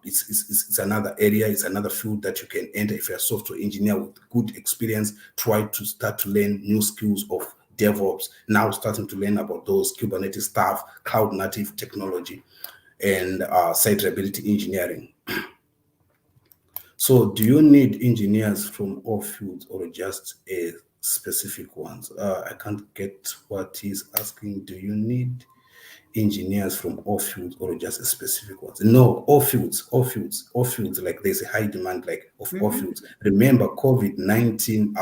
it's another area, it's another field that you can enter if you're a software engineer with good experience. Try to start to learn new skills of DevOps. Now starting to learn about those Kubernetes stuff, cloud native technology, and site reliability engineering. So do you need engineers from all fields or just a specific ones? I can't get what he's asking. Do you need engineers from all fields or just specific ones? No, all fields, all fields, all fields. Like there's a high demand like of all fields. Remember, COVID-19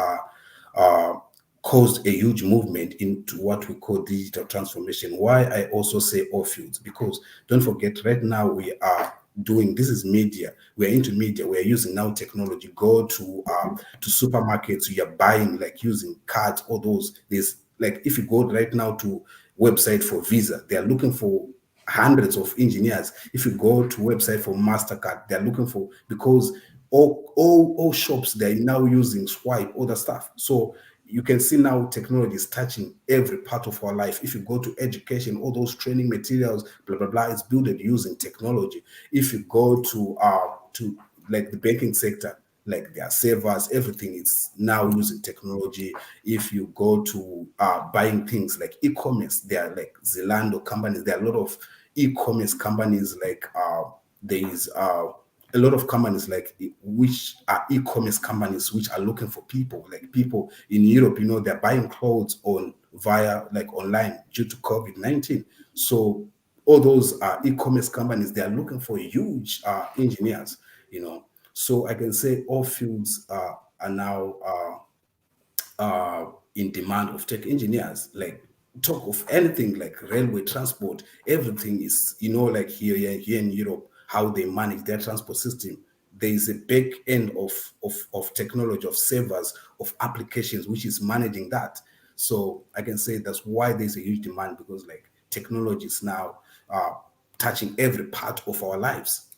caused a huge movement into what we call digital transformation. Why I also say all fields, because don't forget, right now we are doing, this is media, we're into media, we're using now technology. Go to supermarkets, you're buying like using cards, all those. There's like, if you go right now to website for Visa, they're looking for hundreds of engineers. If you go to website for MasterCard, they're looking for, because all shops, they're now using swipe, all the stuff. So you can see now technology is touching every part of our life. If you go to education, all those training materials, blah blah blah, is built using technology. If you go to like the banking sector, like their servers, everything is now using technology. If you go to buying things like e-commerce, there are like Zalando companies, there are a lot of e-commerce companies, like there is a lot of companies like which are e-commerce companies which are looking for people, like people in Europe, you know, they're buying clothes on via like online due to COVID-19. So all those e-commerce companies, they are looking for huge engineers, you know. So I can say all fields are now in demand of tech engineers. Like talk of anything like railway transport, everything is, you know, like here in Europe, how they manage their transport system. There is a back end of technology, of servers, of applications, which is managing that. So I can say that's why there's a huge demand, because like technology is now touching every part of our lives.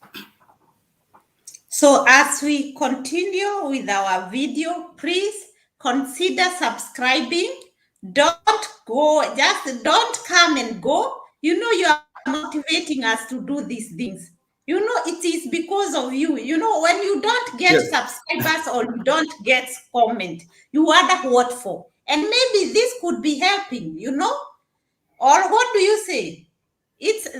So as we continue with our video, please consider subscribing. Don't go, just don't come and go. You know, you are motivating us to do these things. You know, it is because of you. You know, when you don't get Yes. subscribers or you don't get comment, you wonder what for. And maybe this could be helping, you know? Or what do you say?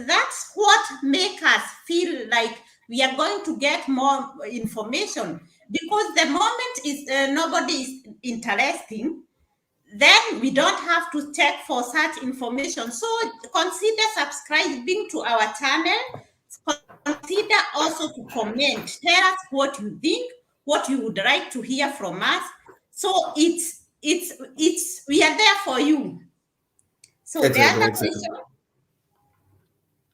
That's what make us feel like we are going to get more information, because the moment is nobody is interesting, then we don't have to check for such information. So consider subscribing to our channel. Consider also to comment. Tell us what you think, what you would like to hear from us. So it's we are there for you. So the Exactly, other exactly. question.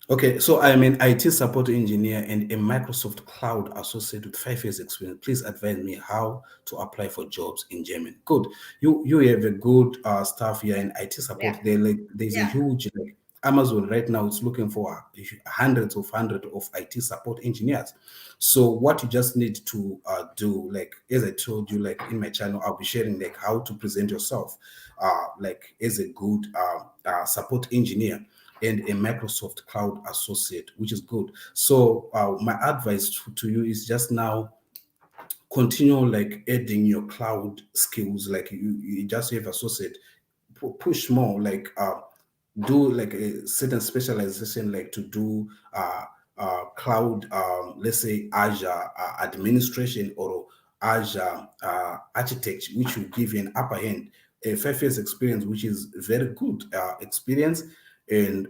Okay, so I'm an IT support engineer and a Microsoft Cloud associate with 5 years experience. Please advise me how to apply for jobs in Germany. Good. You have a good staff here in IT support. Yeah. There's a Yeah. huge, like Amazon right now it's looking for hundreds of IT support engineers. So what you just need to do, like as I told you, like in my channel, I'll be sharing like how to present yourself, like as a good support engineer and a Microsoft Cloud associate, which is good. So my advice to you is just now continue like adding your cloud skills. Like you just have associate, push more, like do like a certain specialization, like to do cloud, let's say Azure administration or Azure architecture, which will give you an upper hand, a 5 years experience, which is very good experience. And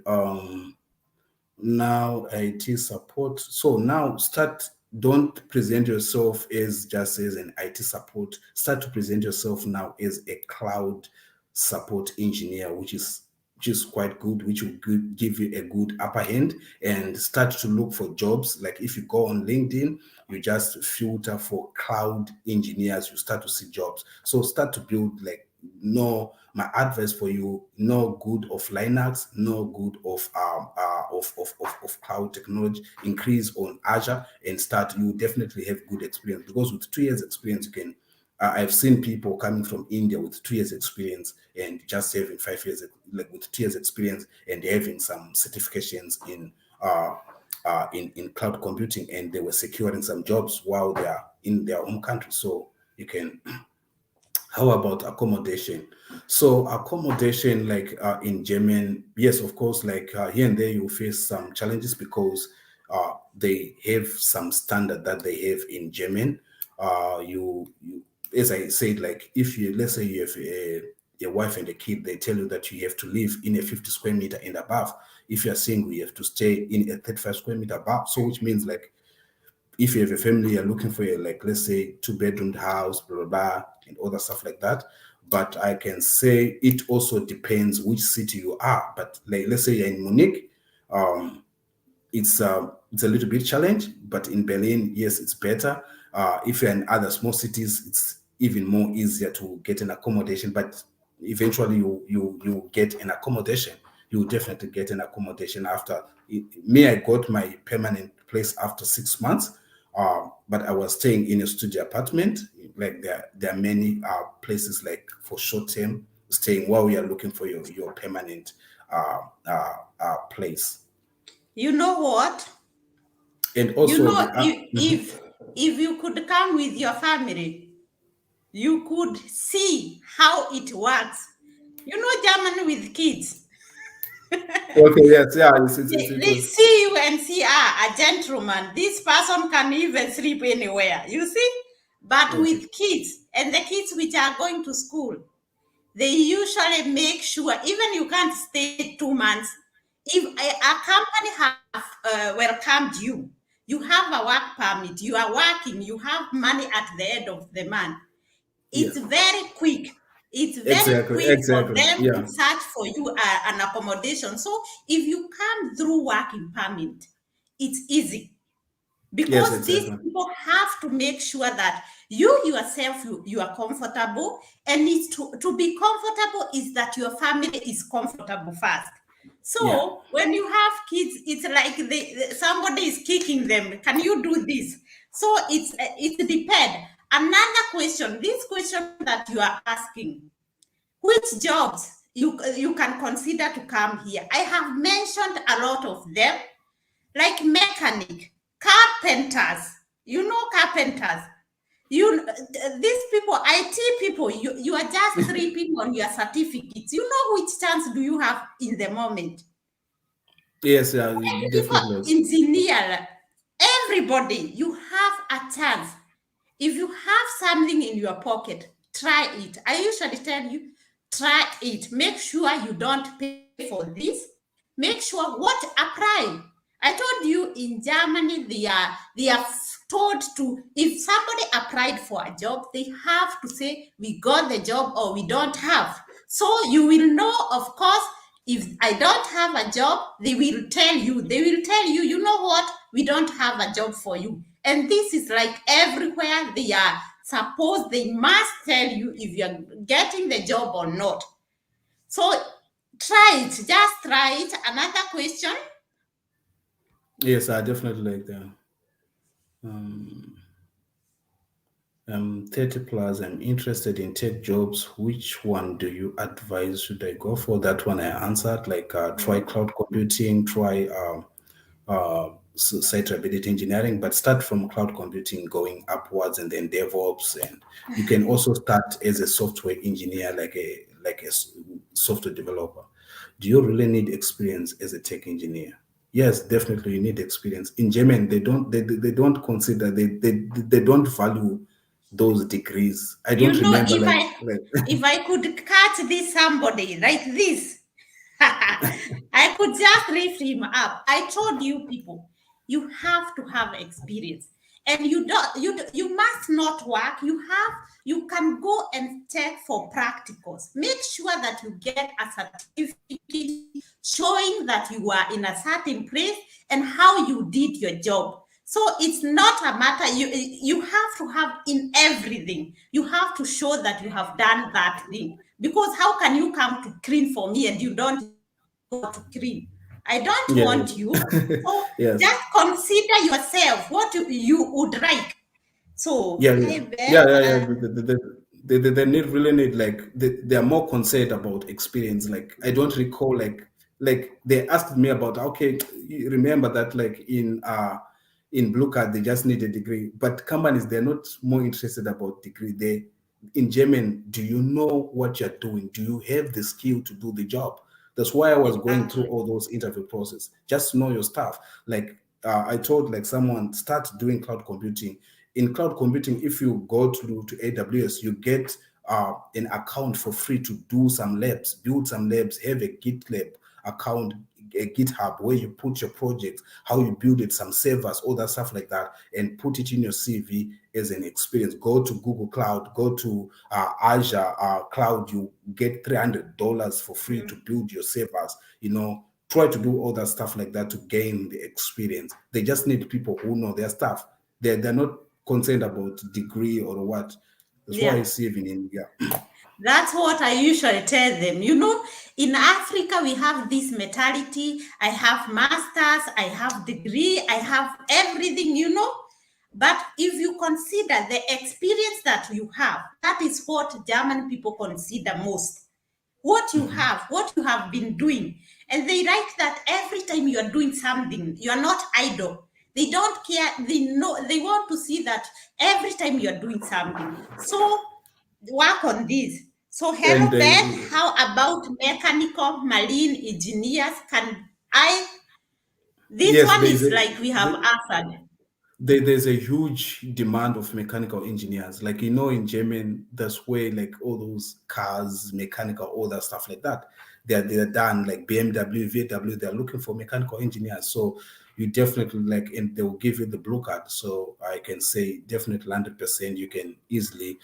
now IT support. So now start, don't present yourself as just as an IT support. Start to present yourself now as a cloud support engineer, which is quite good, which will give you a good upper hand, and start to look for jobs. Like if you go on LinkedIn, you just filter for cloud engineers, you start to see jobs. So start to build like, no, my advice for you, no good of Linux, no good of cloud technology. Increase on Azure and start. You definitely have good experience, because with 2 years experience you can. I've seen people coming from India with 2 years experience and just having 5 years, like with 2 years experience and having some certifications in cloud computing, and they were securing some jobs while they are in their home country. So you can. How about accommodation? So accommodation, like in German, yes, of course, like here and there you face some challenges, because they have some standard that they have in German. You, as I said, like if you, let's say you have a wife and a kid, they tell you that you have to live in a 50 square meter and above. If you're single, you have to stay in a 35 square meter above. So which means like if you have a family, you're looking for a, like, let's say 2-bedroom house, blah, blah, blah, and other stuff like that. But I can say it also depends which city you are. But like, let's say you're in Munich, it's a little bit challenge, but in Berlin, yes, it's better. If you're in other small cities, it's even more easier to get an accommodation. But eventually, you get an accommodation. You definitely get an accommodation after. Me, I got my permanent place after 6 months, but I was staying in a studio apartment. Like there are many places like for short term staying while you are looking for your permanent place. You know what? And You also know, if you could come with your family, you could see how it works. You know, Germany with kids. okay, yes, yeah, it They was, see you and see, a gentleman. This person can even sleep anywhere. You see? But okay, with kids, and the kids which are going to school, they usually make sure, even you can't stay 2 months. If a company have welcomed you, you have a work permit, you are working, you have money at the end of the month, yeah, it's very quick. It's very exactly, quick for exactly, them to yeah, search for you an accommodation. So if you come through working permit, it's easy, yes, because these exactly, people have to make sure that you yourself, you are comfortable, and it's to be comfortable is that your family is comfortable first. yeah, So when you have kids, it's like somebody is kicking them, can you do this? So it depends. Another question, this question that you are asking, which jobs you can consider to come here? I have mentioned a lot of them, like mechanic, carpenters. You know, carpenters. These people, IT people, you are just sleeping on your certificates. You know which chance do you have in the moment? yes, yeah, Electrical definitely, engineer, everybody, you have a chance. If you have something in your pocket, try it. I usually tell you, try it. Make sure you don't pay for this. Make sure what apply. I told you in Germany, they are told to, if somebody applied for a job, they have to say we got the job or we don't have. So you will know, of course, if I don't have a job, they will tell you. They will tell you, you know what? We don't have a job for you. And this is like everywhere they are supposed, they must tell you if you're getting the job or not. So try it, just try it. Another question. yes, I definitely like that. Um, I'm 30 plus. I'm interested in tech jobs. Which one do you advise? Should I go for? That one I answered. Like, try cloud computing, try site reliability engineering, but start from cloud computing going upwards, and then DevOps. And you can also start as a software engineer, like a software developer. Do you really need experience as a tech engineer? Yes, definitely you need experience. In German, they don't consider, they don't value those degrees. I You don't know, remember if like I like if I could catch this somebody like this, I could just lift him up. I told you people, you have to have experience, and you must not work. You can go and check for practicals. Make sure that you get a certificate showing that you are in a certain place and how you did your job. So it's not a matter, you have to have in everything. You have to show that you have done that thing. Because how can you come to clean for me and you don't know how to clean? I don't want yes. you. So Yes. just consider yourself what you would like. So Yeah, yeah, hi yeah, Beth. yeah, yeah. They need really need like they are more concerned about experience. Like I don't recall like they asked me about, okay, you remember that like in blue card they just need a degree, but companies they're not more interested about degree. They in German, do you know what you're doing? Do you have the skill to do the job? That's why I was going through Exactly. all those interview process. Just know your stuff. Like I told like someone start doing cloud computing. In cloud computing, if you go to AWS, you get an account for free to do some labs, build some labs, have a GitLab account, a GitHub where you put your project, how you build it, some servers, all that stuff like that, and put it in your CV as an experience. Go to Google Cloud, go to Azure Cloud, you get $300 for free to build your servers. Try to do all that stuff like that to gain the experience. They just need people who know their stuff. They're not concerned about degree or what. That's why Yeah. I see even in India. That's what I usually tell them. In Africa, we have this mentality. I have masters, I have degree, I have everything. But if you consider the experience that you have, that is what German people consider most. What you Mhm. have, what you have been doing. And they write that every time you are doing something, you are not idle. They don't care. They want to see that every time you are doing something. So work on this. So And hello Beth, how about mechanical marine engineers? This yes, one is like we have answered. there's a huge demand of mechanical engineers. Like, in German, that's where like all those cars, mechanical, all that stuff like that, they're done. Like BMW, VW, they're looking for mechanical engineers. So you definitely and they will give you the blue card. So I can say definitely 100% you can easily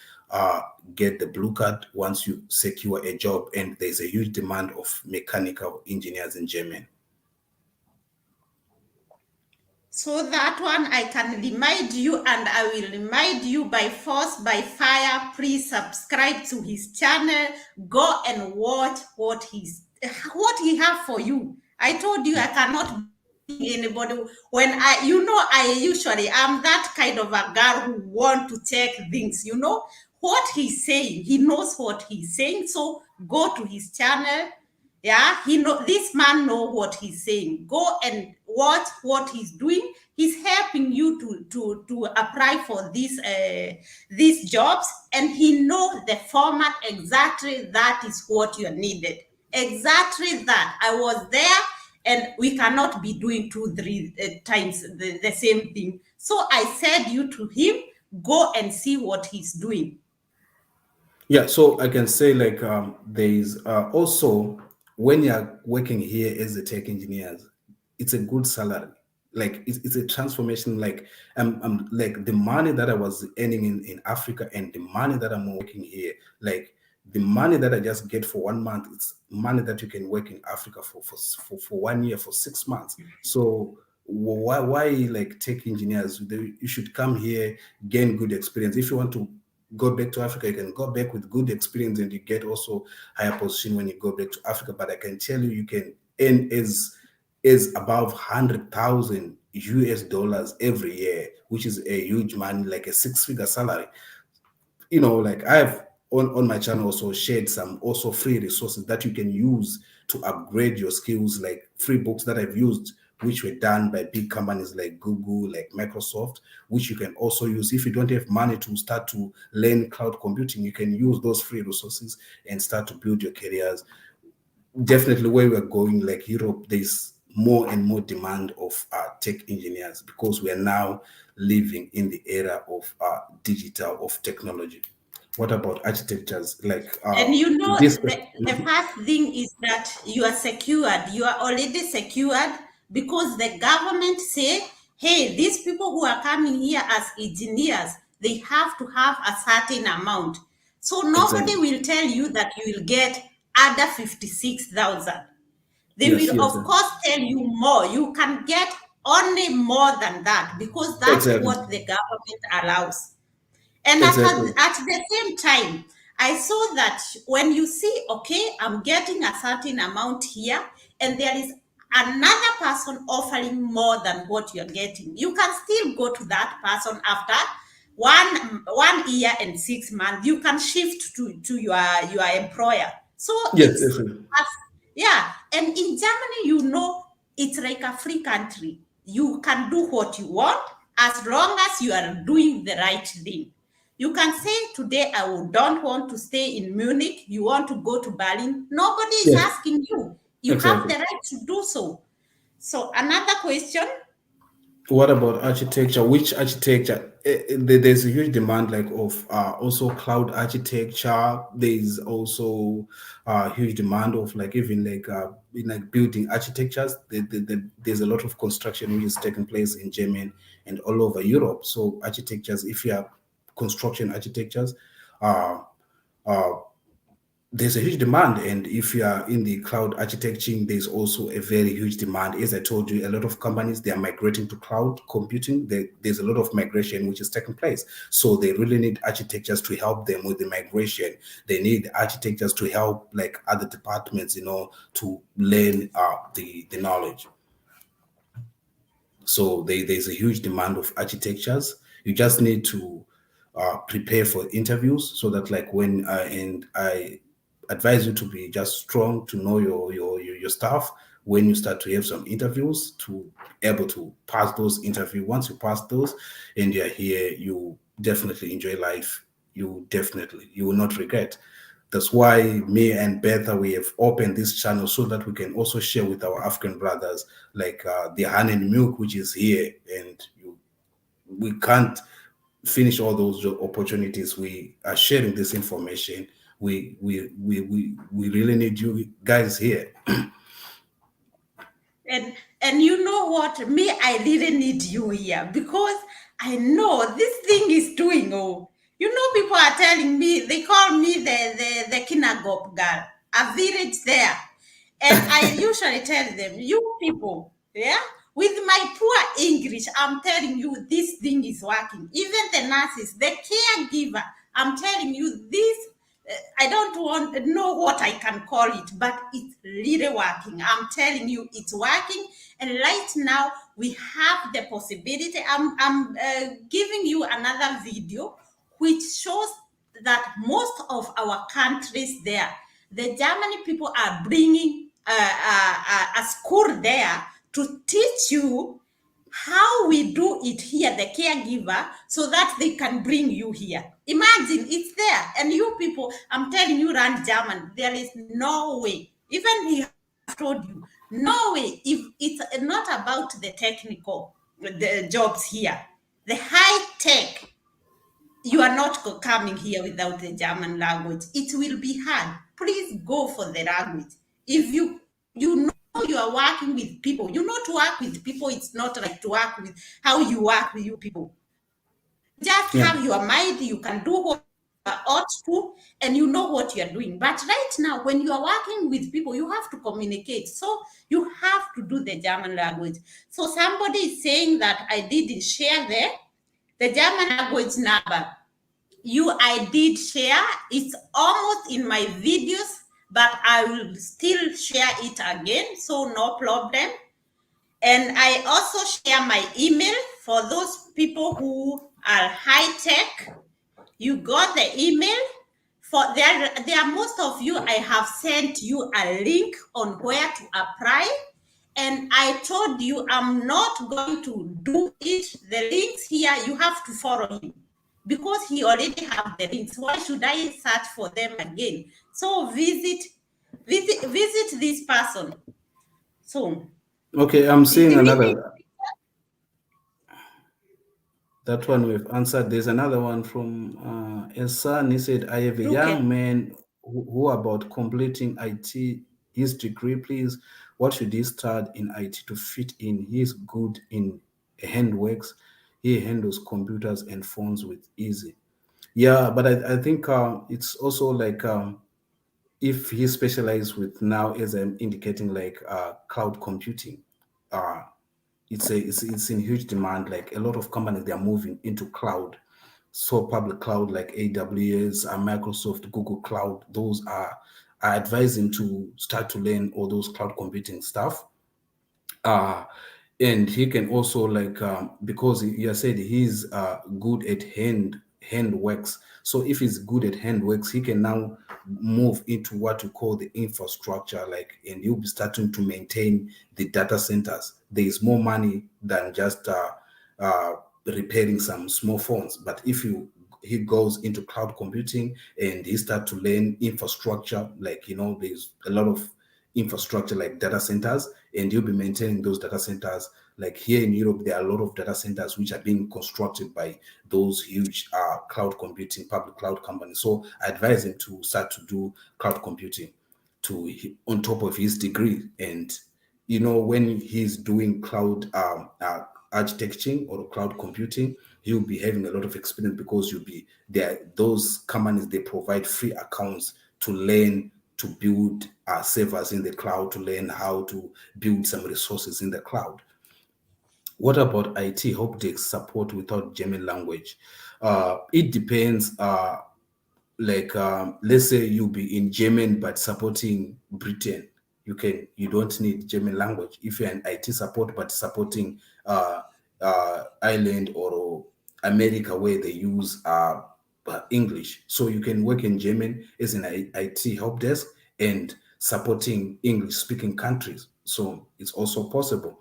get the blue card once you secure a job. And there's a huge demand of mechanical engineers in Germany. So that one I can remind you, and I will remind you by force, by fire. Please subscribe to his channel. Go and watch what he have for you. I told you I cannot bring anybody. When I usually am that kind of a girl who want to check things. What he's saying. He knows what he's saying. So go to his channel. Yeah, this man know what he's saying. Go and watch what he's doing. He's helping you to apply for these jobs, and he knows the format exactly. That is what you are needed. Exactly that. I was there, and we cannot be doing 2-3 times the same thing. So I said you to him, go and see what he's doing. Yeah, so I can say there's also when you're working here as a tech engineer, it's a good salary. Like it's a transformation. Like like the money that I was earning in Africa and the money that I'm working here, like the money that I just get for 1 month, it's money that you can work in Africa for 1 year, for 6 months. So why like tech engineers? You should come here, gain good experience. If you want to go back to Africa, you can go back with good experience and you get also higher position when you go back to Africa. But I can tell you can earn is above 100,000 US dollars every year, which is a huge money, like a 6-figure salary. Like I have on my channel also shared some also free resources that you can use to upgrade your skills, like free books that I've used, which were done by big companies like Google, like Microsoft, which you can also use. If you don't have money to start to learn cloud computing, you can use those free resources and start to build your careers. Definitely where we're going, like Europe, there's more and more demand of tech engineers because we are now living in the era of digital, of technology. What about architectures? Like And this? the first thing is that you are secured. You are already secured because the government say, hey, these people who are coming here as engineers, they have to have a certain amount. So nobody Exactly. will tell you that you will get under 56,000. They Yes, will, yes, of course, tell you more. You can get only more than that because that's exactly, what the government allows. And exactly. at the same time, I saw that when you see, okay, I'm getting a certain amount here, and there is another person offering more than what you're getting, you can still go to that person after 1 year and 6 months. You can shift to your employer. So Yes, definitely. as yeah, and in Germany, it's like a free country. You can do what you want as long as you are doing the right thing. You can say today don't want to stay in Munich. You want to go to Berlin. Nobody is Yes, asking you. You have exactly. the right to do so. So another question. What about architecture? Which architecture? There's a huge demand, like of also cloud architecture. There's also huge demand of like even like in like building architectures. There's a lot of construction which is taking place in Germany and all over Europe. So architectures, if you have construction architectures, uh, uh, there's a huge demand, and if you are in the cloud architecting, there's also a very huge demand. As I told you, a lot of companies, they are migrating to cloud computing. There's a lot of migration which is taking place, so they really need architectures to help them with the migration. They need architectures to help like other departments, to learn the knowledge. So there's a huge demand of architectures. You just need to prepare for interviews, so that like when and I advise you to be just strong, to know your stuff when you start to have some interviews, to able to pass those interviews. Once you pass those and you're here, you definitely enjoy life. You will not regret. That's why me and Betha, we have opened this channel so that we can also share with our African brothers, like the honey and milk, which is here, and we can't finish all those opportunities. We are sharing this information. We really need you guys here. And you know what? Me, I really need you here because I know this thing is doing. Oh, you know, people are telling me, they call me the kinagop girl, a village there. And I usually tell them, you people, yeah, with my poor English, I'm telling you, this thing is working. Even the nurses, the caregiver, I'm telling you, this I don't want know what I can call it, but it's really working. I'm telling you, it's working. And right now, we have the possibility. I'm giving you another video which shows that most of our countries there, the Germany people are bringing a school there to teach you how we do it here, the caregiver, so that they can bring you here. Imagine it's there, and you people, I'm telling you, run German. There is no way. Even he has told you, no way. If it's not about the technical, the jobs here, the high tech, you are not coming here without the German language. It will be hard. Please go for the language. If you know you are working with people, you know to work with people. It's not like to work with how you work with you people. Just Yeah. have your mind. You can do what you ought to, and you know what you are doing. But right now, when you are working with people, you have to communicate. So you have to do the German language. So somebody is saying that I didn't share the German language number. I did share. It's almost in my videos, but I will still share it again, so no problem. And I also share my email for those people who are high tech. You got the email. For there are most of you, I have sent you a link on where to apply. And I told you I'm not going to do it. The links here, you have to follow him because he already have the links. Why should I search for them again? So visit this person. So Okay, I'm did seeing we need another. That one we've answered. There's another one from Esan. He said, I have a look at young man who about completing IT, his degree, please. What should he start in IT to fit in? He's good in handworks. He handles computers and phones with easy. Yeah, but I think it's also like if he specializes with now, as I'm indicating, like cloud computing. Uh, it's in huge demand. Like a lot of companies, they are moving into cloud. So public cloud like AWS, Microsoft, Google Cloud, those are advising to start to learn all those cloud computing stuff. uh and he can also like because you said he's good at hand works. So if he's good at hand works, he can now move into what we call the infrastructure, like, and he'll be starting to maintain the data centers. There is more money than just repairing some small phones. But if he goes into cloud computing and he start to learn infrastructure, like, there's a lot of infrastructure like data centers, and you'll be maintaining those data centers. Like here in Europe, there are a lot of data centers which are being constructed by those huge cloud computing, public cloud companies. So I advise him to start to do cloud computing on top of his degree. And when he's doing cloud architecting or cloud computing, he'll be having a lot of experience, because you'll be there. Those companies, they provide free accounts to learn to build servers in the cloud, to learn how to build some resources in the cloud. What about IT help desk support without German language? It depends. Let's say you'll be in German but supporting Britain. You don't need German language. If you're an IT support but supporting Ireland or America, where they use English, so you can work in German as an IT help desk and supporting English speaking countries. So it's also possible.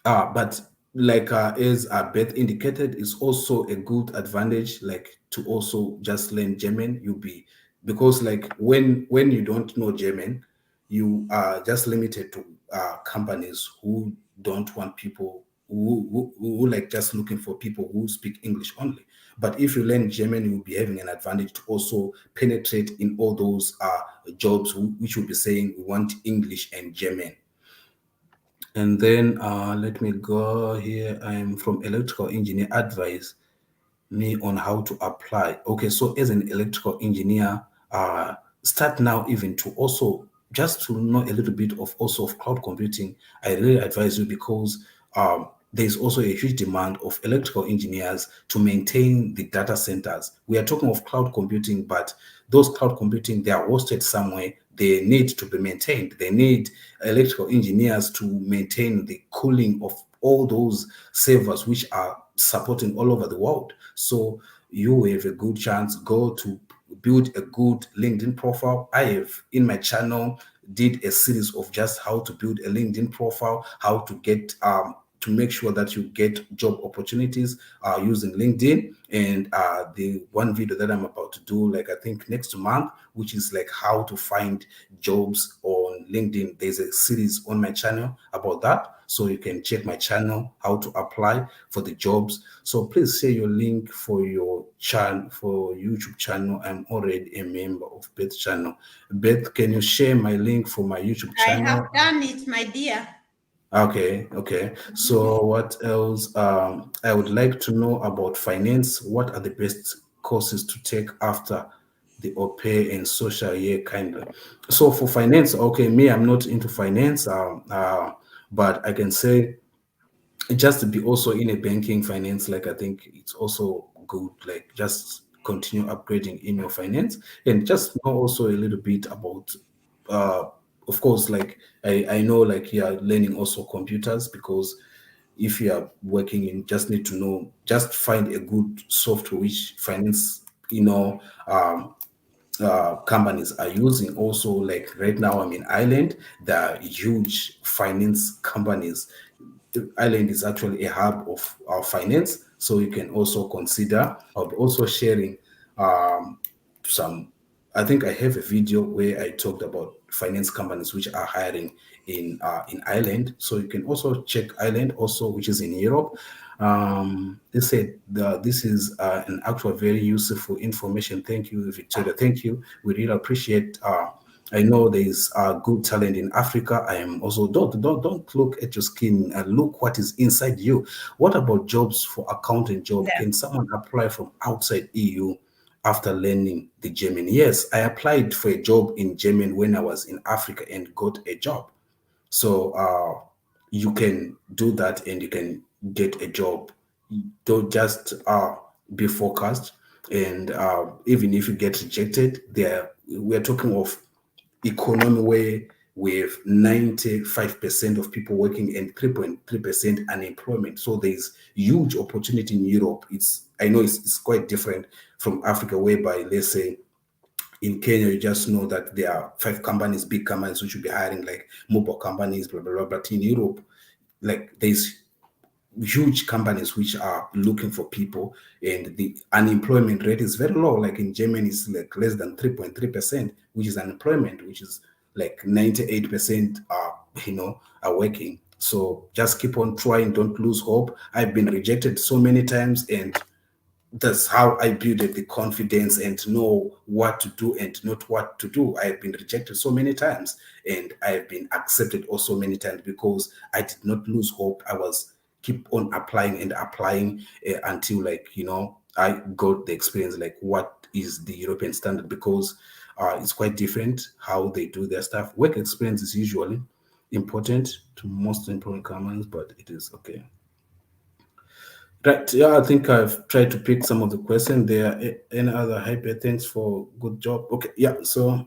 But like as Beth indicated, it's also a good advantage, like to also just learn German. Because like when you don't know German, you are just limited to companies who don't want people who like just looking for people who speak English only. But if you learn German, you'll be having an advantage to also penetrate in all those jobs which will be saying we want English and German. And then let me go here. I'm from electrical engineer. Advise me on how to apply. Okay, so as an electrical engineer, start now even to also just to know a little bit of also of cloud computing. I really advise you, because there's also a huge demand of electrical engineers to maintain the data centers. We are talking of cloud computing, but those cloud computing, they are hosted somewhere. They need to be maintained. They need electrical engineers to maintain the cooling of all those servers which are supporting all over the world. So you have a good chance. Go to build a good LinkedIn profile. I have in my channel did a series of just how to build a LinkedIn profile, how to get to make sure that you get job opportunities using LinkedIn. And the one video that I'm about to do, like I think next month, which is like how to find jobs on LinkedIn. There's a series on my channel about that. So you can check my channel, how to apply for the jobs. So please share your link for your channel, for YouTube channel. I'm already a member of Beth channel. Beth, can you share my link for my YouTube I channel? have done it, my dear. Okay. So what else? I would like to know about finance. What are the best courses to take after the au pair and social year, kindly? So for finance, okay, me, I'm not into finance, but I can say just to be also in a banking finance, like I think it's also good, like just continue upgrading in your finance, and just know also a little bit about uh of course, like I know, like you are learning also computers, because if you are working in, just need to know, just find a good software which finance, companies are using. Also, like right now I'm in Ireland, there are huge finance companies. The Ireland is actually a hub of finance, so you can also consider. I'll be also sharing some. I think I have a video where I talked about finance companies which are hiring in Ireland. So you can also check Ireland also, which is in Europe. They said this is an actual very useful information. Thank you, Victoria. Thank you. We really appreciate. I know there is good talent in Africa. I am also don't look at your skin and look what is inside you. What about jobs for accounting job? Yeah. Can someone apply from outside EU after learning the German? Yes, I applied for a job in German when I was in Africa and got a job. So you can do that and you can get a job. Don't just be focused. And even if you get rejected, we're talking of economy where with 95% of people working and 3.3% unemployment. So there's huge opportunity in Europe. I know it's quite different from Africa, whereby, let's say, in Kenya, you just know that there are 5 companies, big companies, which will be hiring, like mobile companies, blah, blah, blah. But in Europe, like there's huge companies which are looking for people, and the unemployment rate is very low. Like in Germany, it's like less than 3.3%, which is unemployment, which is like 98% are working. So just keep on trying, don't lose hope. I've been rejected so many times, and that's how I build the confidence and know what to do and not what to do. I have been rejected so many times, and I have been accepted also many times because I did not lose hope. I was keep on applying and applying until I got the experience like what is the European standard, because it's quite different how they do their stuff. Work experience is usually important to most employment companies, but it is okay. Right. Yeah, I think I've tried to pick some of the questions there. Any other hyper? Thanks for good job. Okay. Yeah. So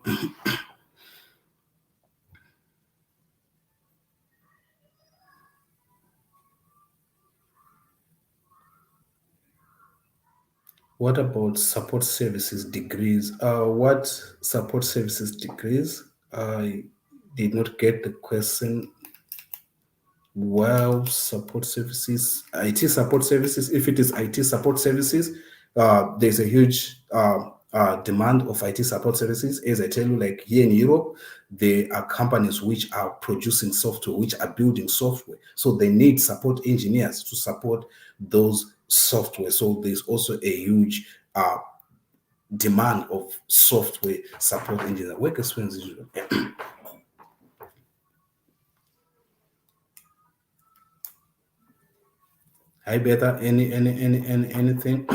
what about support services degrees? What support services degrees? I did not get the question. Well, support services, IT support services. If it is IT support services, there's a huge demand of IT support services. As I tell you, like here in Europe, there are companies which are producing software, which are building software. So they need support engineers to support those software. So there's also a huge demand of software support engineers. Work experience is usually. Hi, Beta. Anything?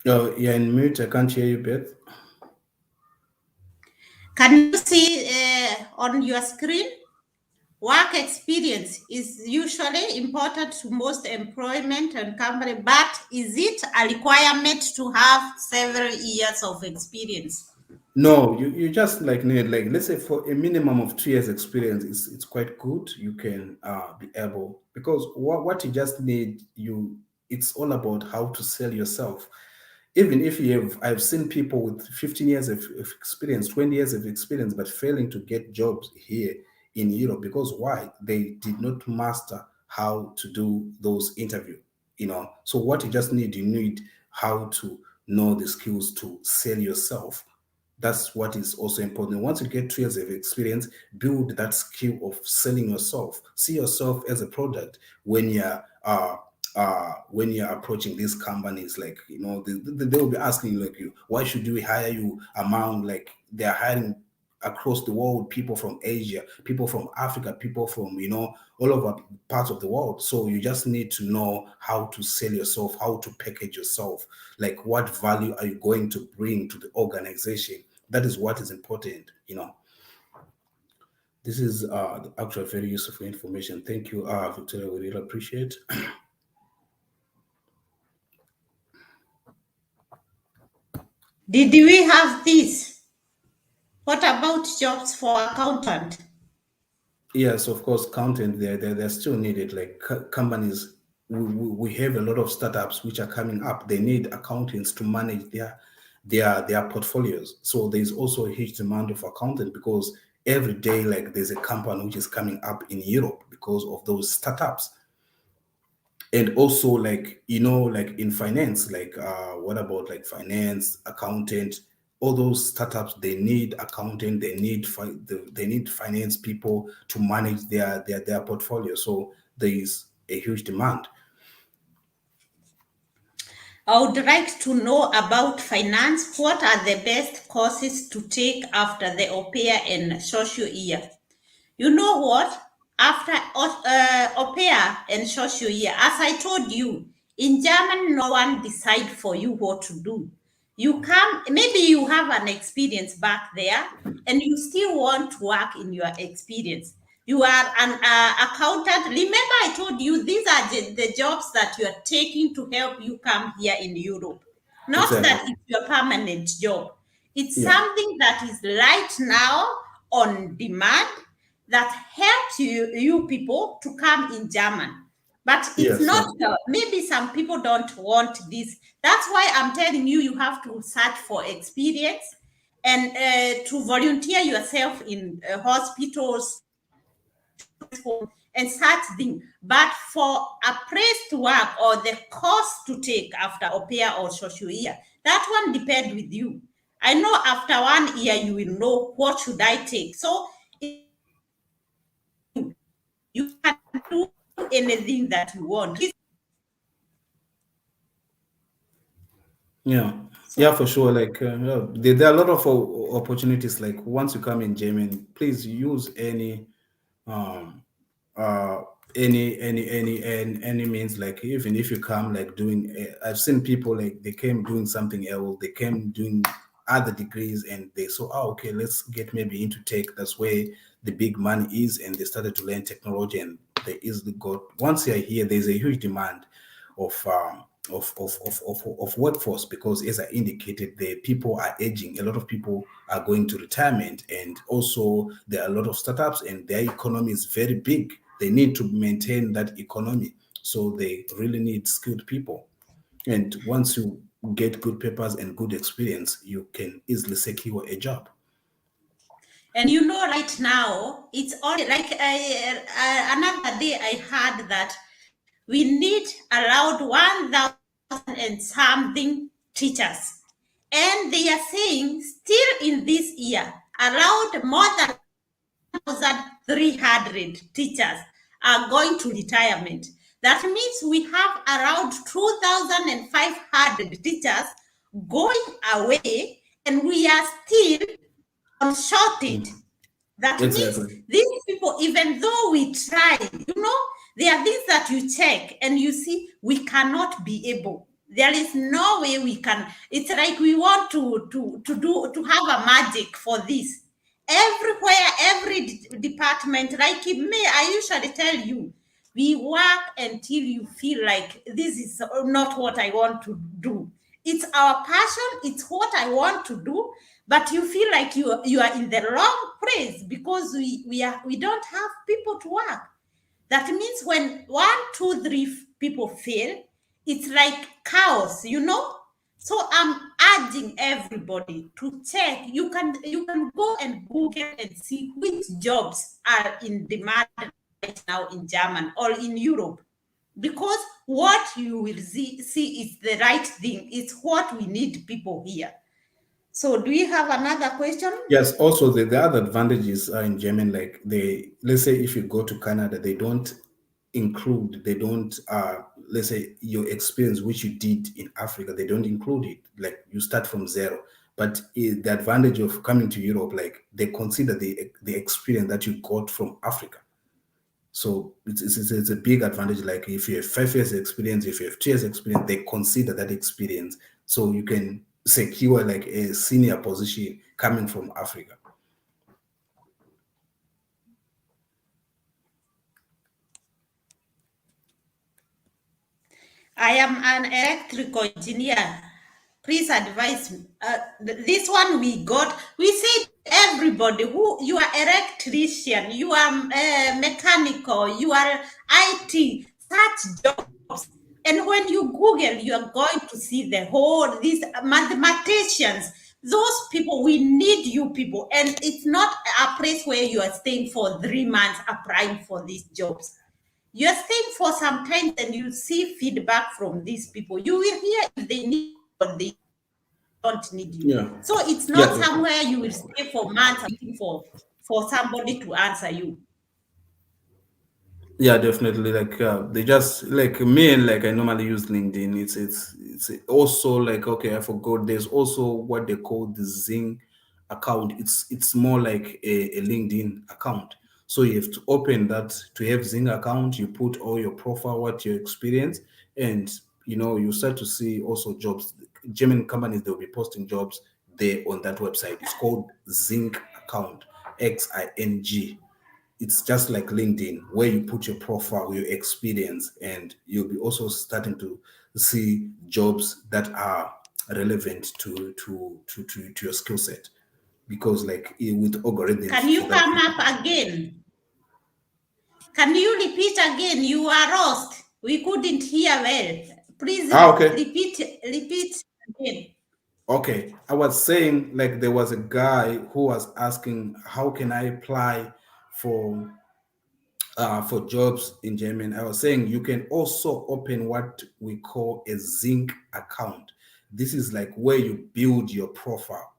Oh, you're in mute. I can't hear you, Beth. Can you see on your screen? Work experience is usually important to most employment and company, but is it a requirement to have several years of experience? No, you just like need, like, let's say for a minimum of 2 years experience, it's quite good. You can be able, because what you just need, it's all about how to sell yourself. Even if I've seen people with 15 years of experience, 20 years of experience, but failing to get jobs here in Europe. Because why? They did not master how to do those interview. So what you need how to know the skills to sell yourself. That's what is also important. Once you get 2 years of experience, build that skill of selling yourself. See yourself as a product when you're approaching these companies. Like, they will be asking you, like, why should we hire you among, like, they're hiring across the world, people from Asia, people from Africa, people from all over parts of the world. So you just need to know how to sell yourself, how to package yourself, like what value are you going to bring to the organization. That is what is important. This is actually very useful information. Thank you, Victoria. We really appreciate. Did we have this? What about jobs for accountant? Yes, of course, content they're still needed. Like companies, we have a lot of startups which are coming up. They need accountants to manage their portfolios. So there's also a huge demand of accountant, because every day, like, there's a company which is coming up in Europe because of those startups. And also, like, like in finance, like what about like finance, accountant, all those startups, they need accountant, they need finance people to manage their portfolio. So there is a huge demand. I would like to know about finance. What are the best courses to take after the au pair and social year? You know what? After au pair and social year, as I told you, in German, no one decide for you what to do. You come, maybe you have an experience back there, and you still want to work in your experience. You are an accountant. Remember, I told you these are the jobs that you are taking to help you come here in Europe. Not that Exactly. it's your permanent job. It's Yeah. something that is right now on demand that helps you people to come in German. But it's Yes. not, Yes. maybe some people don't want this. That's why I'm telling you, you have to search for experience and to volunteer yourself in hospitals, and such thing. But for a place to work or the course to take after au pair or social year, that one depends with you. I know after 1 year you will know what should I take. So it's you. You can do anything that you want. Yeah, yeah, So for sure. Like, yeah, there are a lot of opportunities. Like, once you come in German, please use um, uh, any means. Like, even if you come like doing, I've seen people like they came doing something else. They came doing other degrees, and they saw, oh, okay, let's get maybe into tech. That's where the big money is, and they started to learn technology, and they easily got. Once you're here, there's a huge demand of workforce, because as I indicated, the people are aging. A lot of people are going to retirement, and also there are a lot of startups, and their economy is very big. They need to maintain that economy, so they really need skilled people. And once you get good papers and good experience, you can easily secure a job. and right now it's only like another day I heard that we need around 1,000 and something teachers. And they are saying still in this year, around more than 1,300 teachers are going to retirement. That means we have around 2,500 teachers going away, and we are still on shortage. Mm. That means Exactly. these people, even though we try, there are things that you check and you see we cannot be able. There is no way we can. It's like we want to have a magic for this. Everywhere, every department, like me, I usually tell you, we work until you feel like this is not what I want to do. It's our passion, it's what I want to do, but you feel like you are in the wrong place because we don't have people to work. That means when 1, 2, 3 people fail, it's like chaos. So I'm urging everybody to check. You can go and Google and see which jobs are in demand right now in German or in Europe. Because what you will see is the right thing. It's what we need people here. So do you have another question? Yes, also the other advantages are in German, like let's say if you go to Canada, they don't let's say your experience which you did in Africa, they don't include it. Like, you start from zero. But the advantage of coming to Europe, like, they consider the experience that you got from Africa. So it's a big advantage. Like, if you have 5 years experience, if you have 2 years experience, they consider that experience. So you can secure like a senior position coming from Africa. I am an electrical engineer. Please advise me. This one we say everybody who you are electrician, you are mechanical, you are IT, such jobs. And when you Google, you are going to see these mathematicians. Those people, we need you people. And it's not a place where you are staying for 3 months applying for these jobs. You're staying for some time and you see feedback from these people. You will hear if they need you or they don't need you. Yeah. So it's not Yeah. somewhere you will stay for months waiting for somebody to answer you. Yeah, definitely. Like, they just like me, and like I normally use LinkedIn. It's also like, okay, I forgot. There's also what they call the Zing account. It's more like a LinkedIn account. So you have to open that to have Zing account. You put all your profile, what your experience, and you start to see also jobs. German companies, they'll be posting jobs there on that website. It's called Zing account, XING. It's just like LinkedIn, where you put your profile, your experience, and you'll be also starting to see jobs that are relevant to your skill set. Because like, with Can algorithms for you that. come up again? Can you repeat again? You are lost. We couldn't hear well. Please Okay. repeat again. Okay, I was saying, like, there was a guy who was asking, how can I apply for for jobs in Germany. I was saying you can also open what we call a zinc account. This is like where you build your profile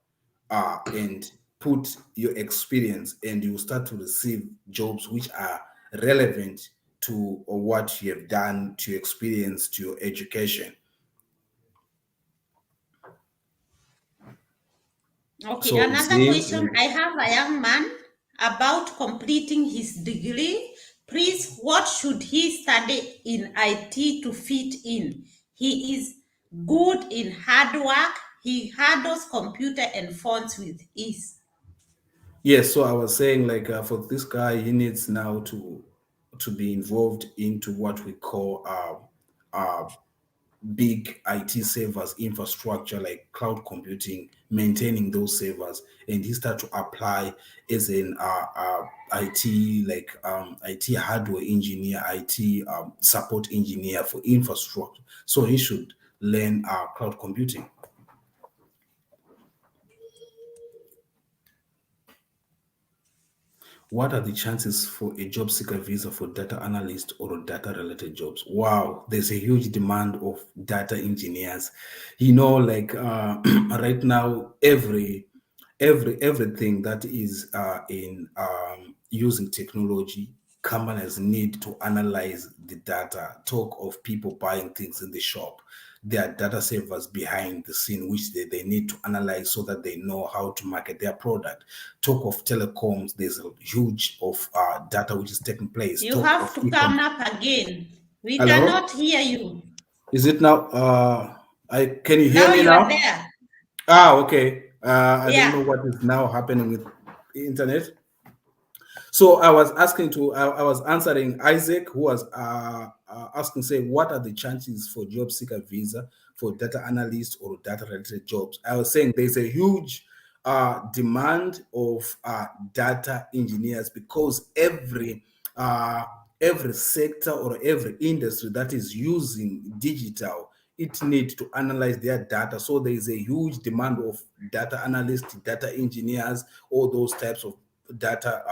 and put your experience, and you start to receive jobs which are relevant to what you have done, to your experience, to your education. Okay, So another zinc. question. I have a young man about completing his degree. Please, what should he study in IT to fit in? He is good in hard work. He handles computer and phones with ease. Yes, so I was saying like for this guy, he needs now to be involved into what we call big IT servers infrastructure like cloud computing, maintaining those servers, and he start to apply as an IT IT hardware engineer, IT support engineer for infrastructure. So he should learn cloud computing. What are the chances for a job seeker visa for data analyst or data related jobs? Wow, there's a huge demand of data engineers. Like right now, everything that is in using technology, companies need to analyze the data. Talk of people buying things in the shop. There are data servers behind the scene which they need to analyze so that they know how to market their product. Talk of telecoms, there's a huge of data which is taking place. You Talk of have to come e-commerce. up again. We Hello, cannot hear you. is it now? I can you hear Now me you are now? there. Okay. I don't Yeah. know what is now happening with the internet. So I was answering Isaac, who was asking, say, what are the chances for job seeker visa for data analyst or data related jobs? I was saying there's a huge demand of data engineers because uh, every sector or every industry that is using digital, it needs to analyze their data. So there is a huge demand of data analysts, data engineers, all those types of data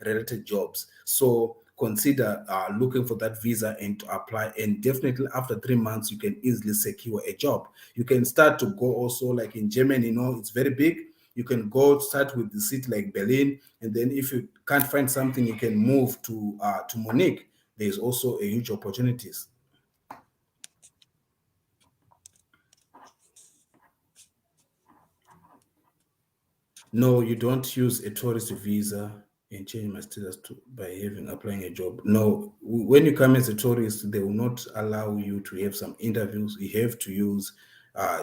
related jobs. So consider looking for that visa and to apply. And definitely after 3 months, you can easily secure a job. You can start to go also like in Germany, it's very big. You can go start with the city like Berlin, and then if you can't find something, you can move to Munich. There's also a huge opportunities. No, you don't use a tourist visa and change my status to by having applying a job. No, when you come as a tourist, they will not allow you to have some interviews. You have to use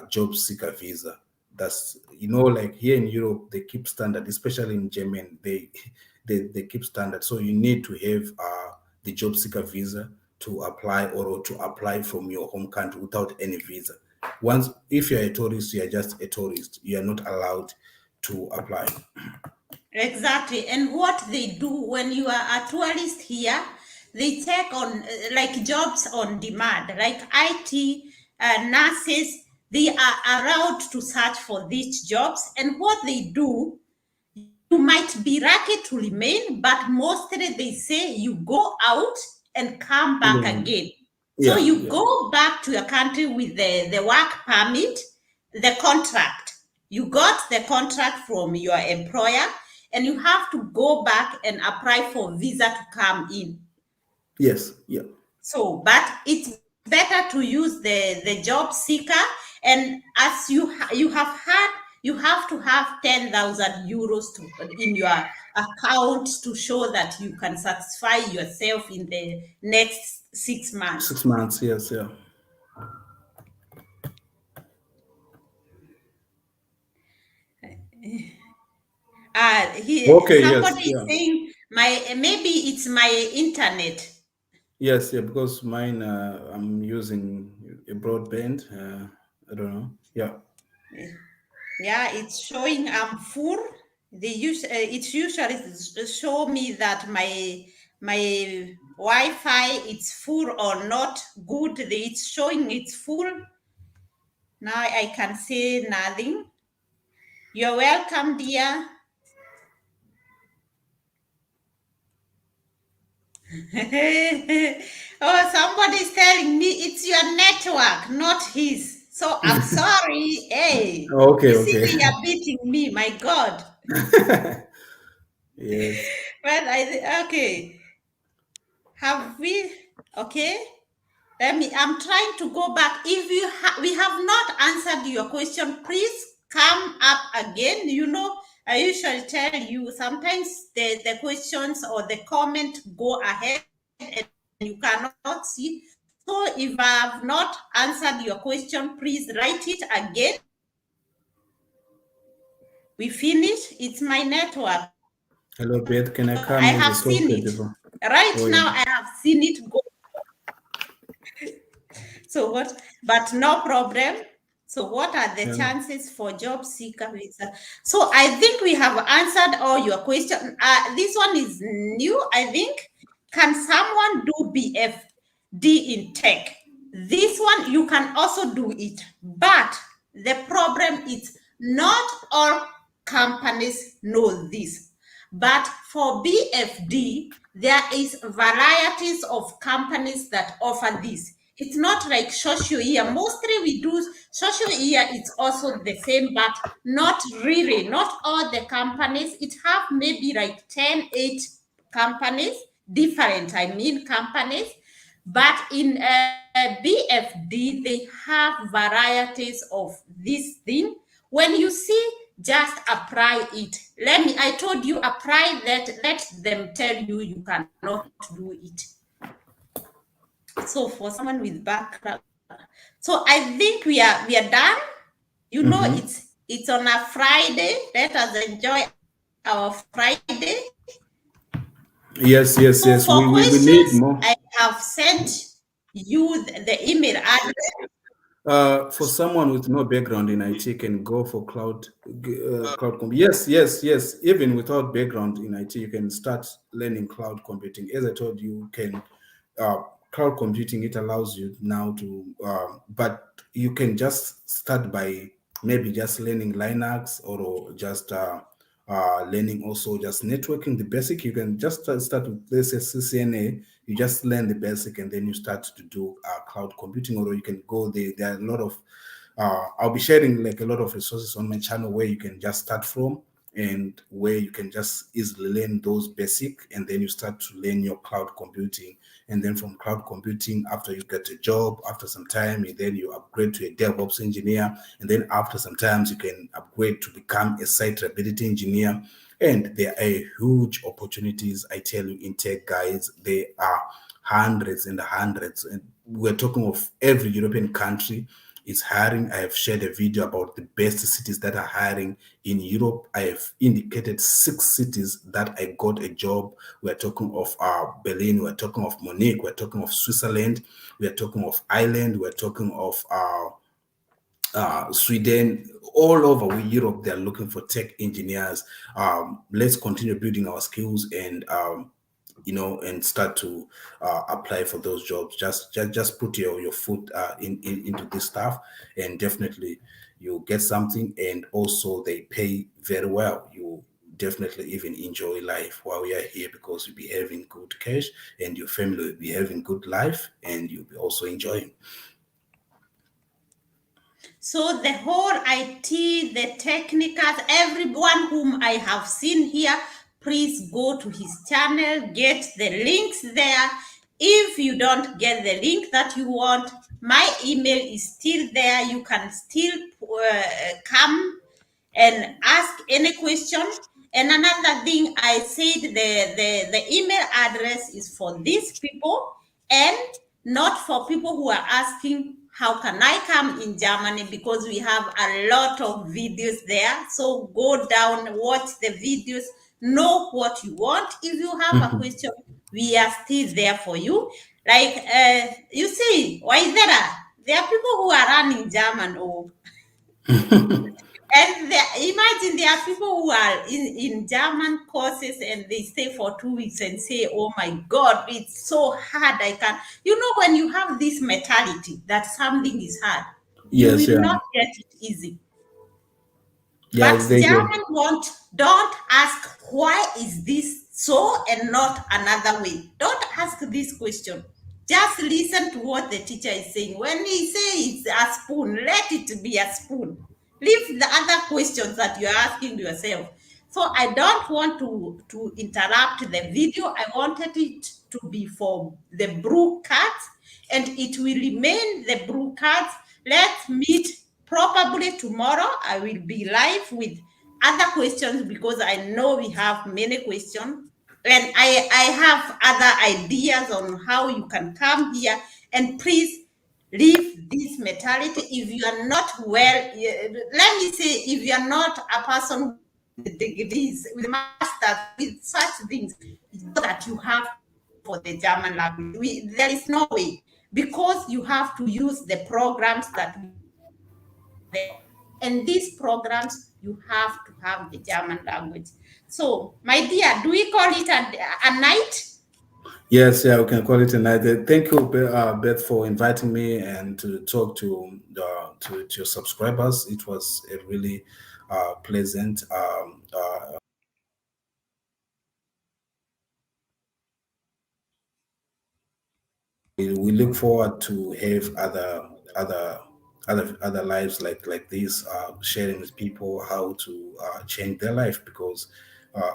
job seeker visa. That's like here in Europe, they keep standard, especially in Germany, they keep standard. So you need to have the job seeker visa to apply or to apply from your home country without any visa. Once if you're a tourist, you are just a tourist. You are not allowed to apply. Exactly. And what they do when you are a tourist here, they take on like jobs on demand, like IT nurses, they are allowed to search for these jobs. And what they do, you might be lucky to remain, but mostly they say you go out and come back Yeah, again. So yeah, you yeah. go back to your country with the work permit, the contract. You got the contract from your employer, and you have to go back and apply for visa to come in. Yes, yeah. So, but it's better to use the job seeker, and as you have had, you have to have 10,000 euros in your account to show that you can satisfy yourself in the next 6 months. 6 months, yes, yeah. Okay, yes, Somebody is yeah. saying my maybe it's my internet. Yes, yeah, because mine, I'm using a broadband. I don't know. Yeah. Yeah, it's showing I'm full. It's usually show me that my Wi-Fi it's full or not good. It's showing it's full. Now I can say nothing. You're welcome, dear. Oh, somebody's telling me it's your network, not his. So I'm sorry. Hey, Okay, you see, okay. they are beating me. My God. Yes. Well, okay. Have we? Okay. I'm trying to go back. If we have not answered your question, please come up again. I usually tell you sometimes the questions or the comment go ahead and you cannot see. So if I have not answered your question, please write it again. We finish. It's my network. I have seen it. Hello, Beth. Can I Right come now, as I a have sole seen it category? go. Oh, yeah. So what? But no problem. So what are the Yeah. chances for job seeker visa? So I think we have answered all your questions. This one is new, I think. Can someone do BFD in tech? This one you can also do it, but the problem is not all companies know this. But for BFD, there is varieties of companies that offer this. It's not like social year. Mostly we do social year. It's also the same, but not really. Not all the companies. It have maybe like 10, 8 companies, different, I mean, companies. But in BFD, they have varieties of this thing. When you see, just apply it. I told you, apply that, let them tell you you cannot do it. So for someone with background, so I think we are done. Mm-hmm. It's on a Friday. Let us enjoy our Friday. So Yes, for yes, yes. questions, We I need have more. sent you the email address. For someone with no background in IT can go for cloud Yes, yes, yes. Even without background in IT, you can start learning cloud computing. As I told you, can uh, cloud computing, it allows you now to, but you can just start by maybe just learning Linux, or just learning also just networking, the basic. You can just start with, let's say, CCNA. You just learn the basic, and then you start to do cloud computing. Or you can go there. There are a lot of I'll be sharing like a lot of resources on my channel where you can just start from, and where you can just easily learn those basic, and then you start to learn your cloud computing. And then from cloud computing, after you get a job, after some time, and then you upgrade to a DevOps engineer. And then after some times, you can upgrade to become a site reliability engineer. And there are huge opportunities, I tell you, in tech, guys. There are hundreds and hundreds. And we're talking of every European country is hiring. I have shared a video about the best cities that are hiring in Europe. I have indicated 6 cities that I got a job. We're talking of Berlin, we're talking of Munich, we're talking of Switzerland, we're talking of Ireland, we're talking of Sweden, all over Europe. They're looking for tech engineers. Let's continue building our skills, and and start to apply for those jobs. Just put your foot into this stuff, and definitely you'll get something. And also they pay very well. You definitely even enjoy life while we are here, because you'll be having good cash, and your family will be having good life, and you'll be also enjoying. So the whole IT, the technicals, everyone whom I have seen here, please go to his channel, get the links there. If you don't get the link that you want, my email is still there. You can still come and ask any question. And another thing, I said the email address is for these people and not for people who are asking, how can I come in Germany? Because we have a lot of videos there. So go down, watch the videos, know what you want. If you have a question, we are still there for you. Like, you see, why there are people who are running German. Oh, and imagine there are people who are in German courses and they stay for 2 weeks and say, oh my God, it's so hard. I can't. When you have this mentality that something is hard, you Yes, will yeah. not get it easy. Yeah, But it's very good. German don't ask why is this so and not another way. Don't ask this question. Just listen to what the teacher is saying. When he says a spoon, let it be a spoon. Leave the other questions that you're asking yourself. So I don't want to interrupt the video. I wanted it to be for the brew cards, and it will remain the brew cards. Let's meet probably tomorrow. I will be live with other questions because I know we have many questions. And I have other ideas on how you can come here. And please leave this mentality. If you are not well, let me say, if you are not a person with degrees, with masters, with such things, that you have to go for the German language. There is no way, because you have to use the programs that we have there. And these programs, you have to have the German language. So, my dear, do we call it a night? Yes, yeah, we can call it a night. Thank you, Beth, for inviting me and to talk to your subscribers. It was a really pleasant. We look forward to have other lives like this, sharing with people how to change their life, because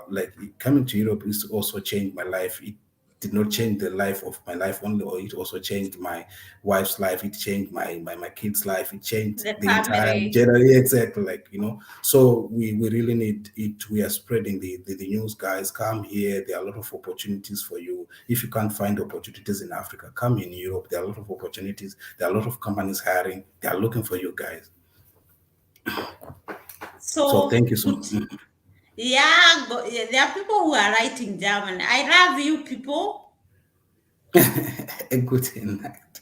like coming to Europe is also changed my life. It did not change the life of my life only, or it also changed my wife's life. It changed my kids' life. It changed The the entire family. generation. Exactly, like So we really need it. We are spreading the news, guys. Come here. There are a lot of opportunities for you. If you can't find opportunities in Africa, come in Europe. There are a lot of opportunities. There are a lot of companies hiring. They are looking for you guys. So So thank you so good. much. Yeah, there are people who are writing German. I love you, people. A good night.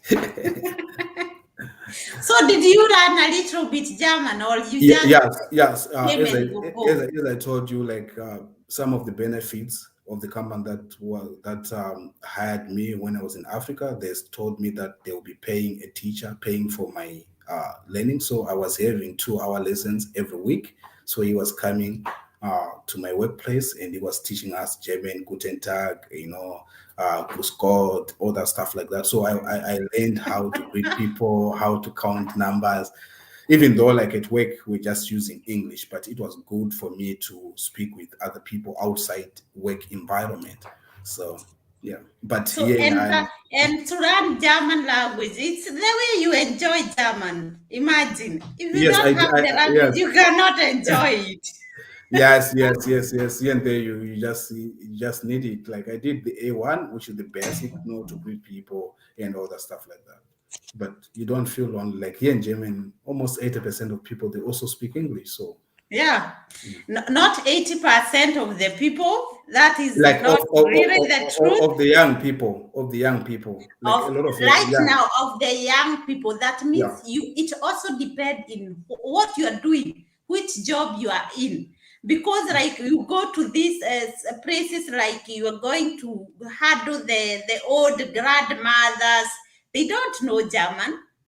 So, did you learn a little bit German, or you Yeah, just yes, yes. came and go go? As I told you, like some of the benefits of the company that hired me when I was in Africa, they told me that they will be paying a teacher, paying for my learning. So I was having 2 hour lessons every week. So he was coming to my workplace and he was teaching us German, Guten Tag, Grüß Gott, all that stuff like that. So I learned how to greet people, how to count numbers, even though like at work we're just using English, but it was good for me to speak with other people outside work environment. So yeah, but So, here in Ireland, and to learn German language, it's the way you enjoy German. Imagine if you yes, don't have the language, yes, you cannot enjoy it. yes. Here and there, you just need it. Like I did the A1, which is the basic, to greet people and all that stuff like that. But you don't feel lonely. Like here in Germany, almost 80% of people they also speak English. So Yeah, not 80% of the people. That is like not really the truth. of the young people, like a Of lot of right young, now of the young people, that yeah. means it also depends in what you are doing, which job you are in, because like you go to these places, like you are going to handle the old grandmothers, they don't know German,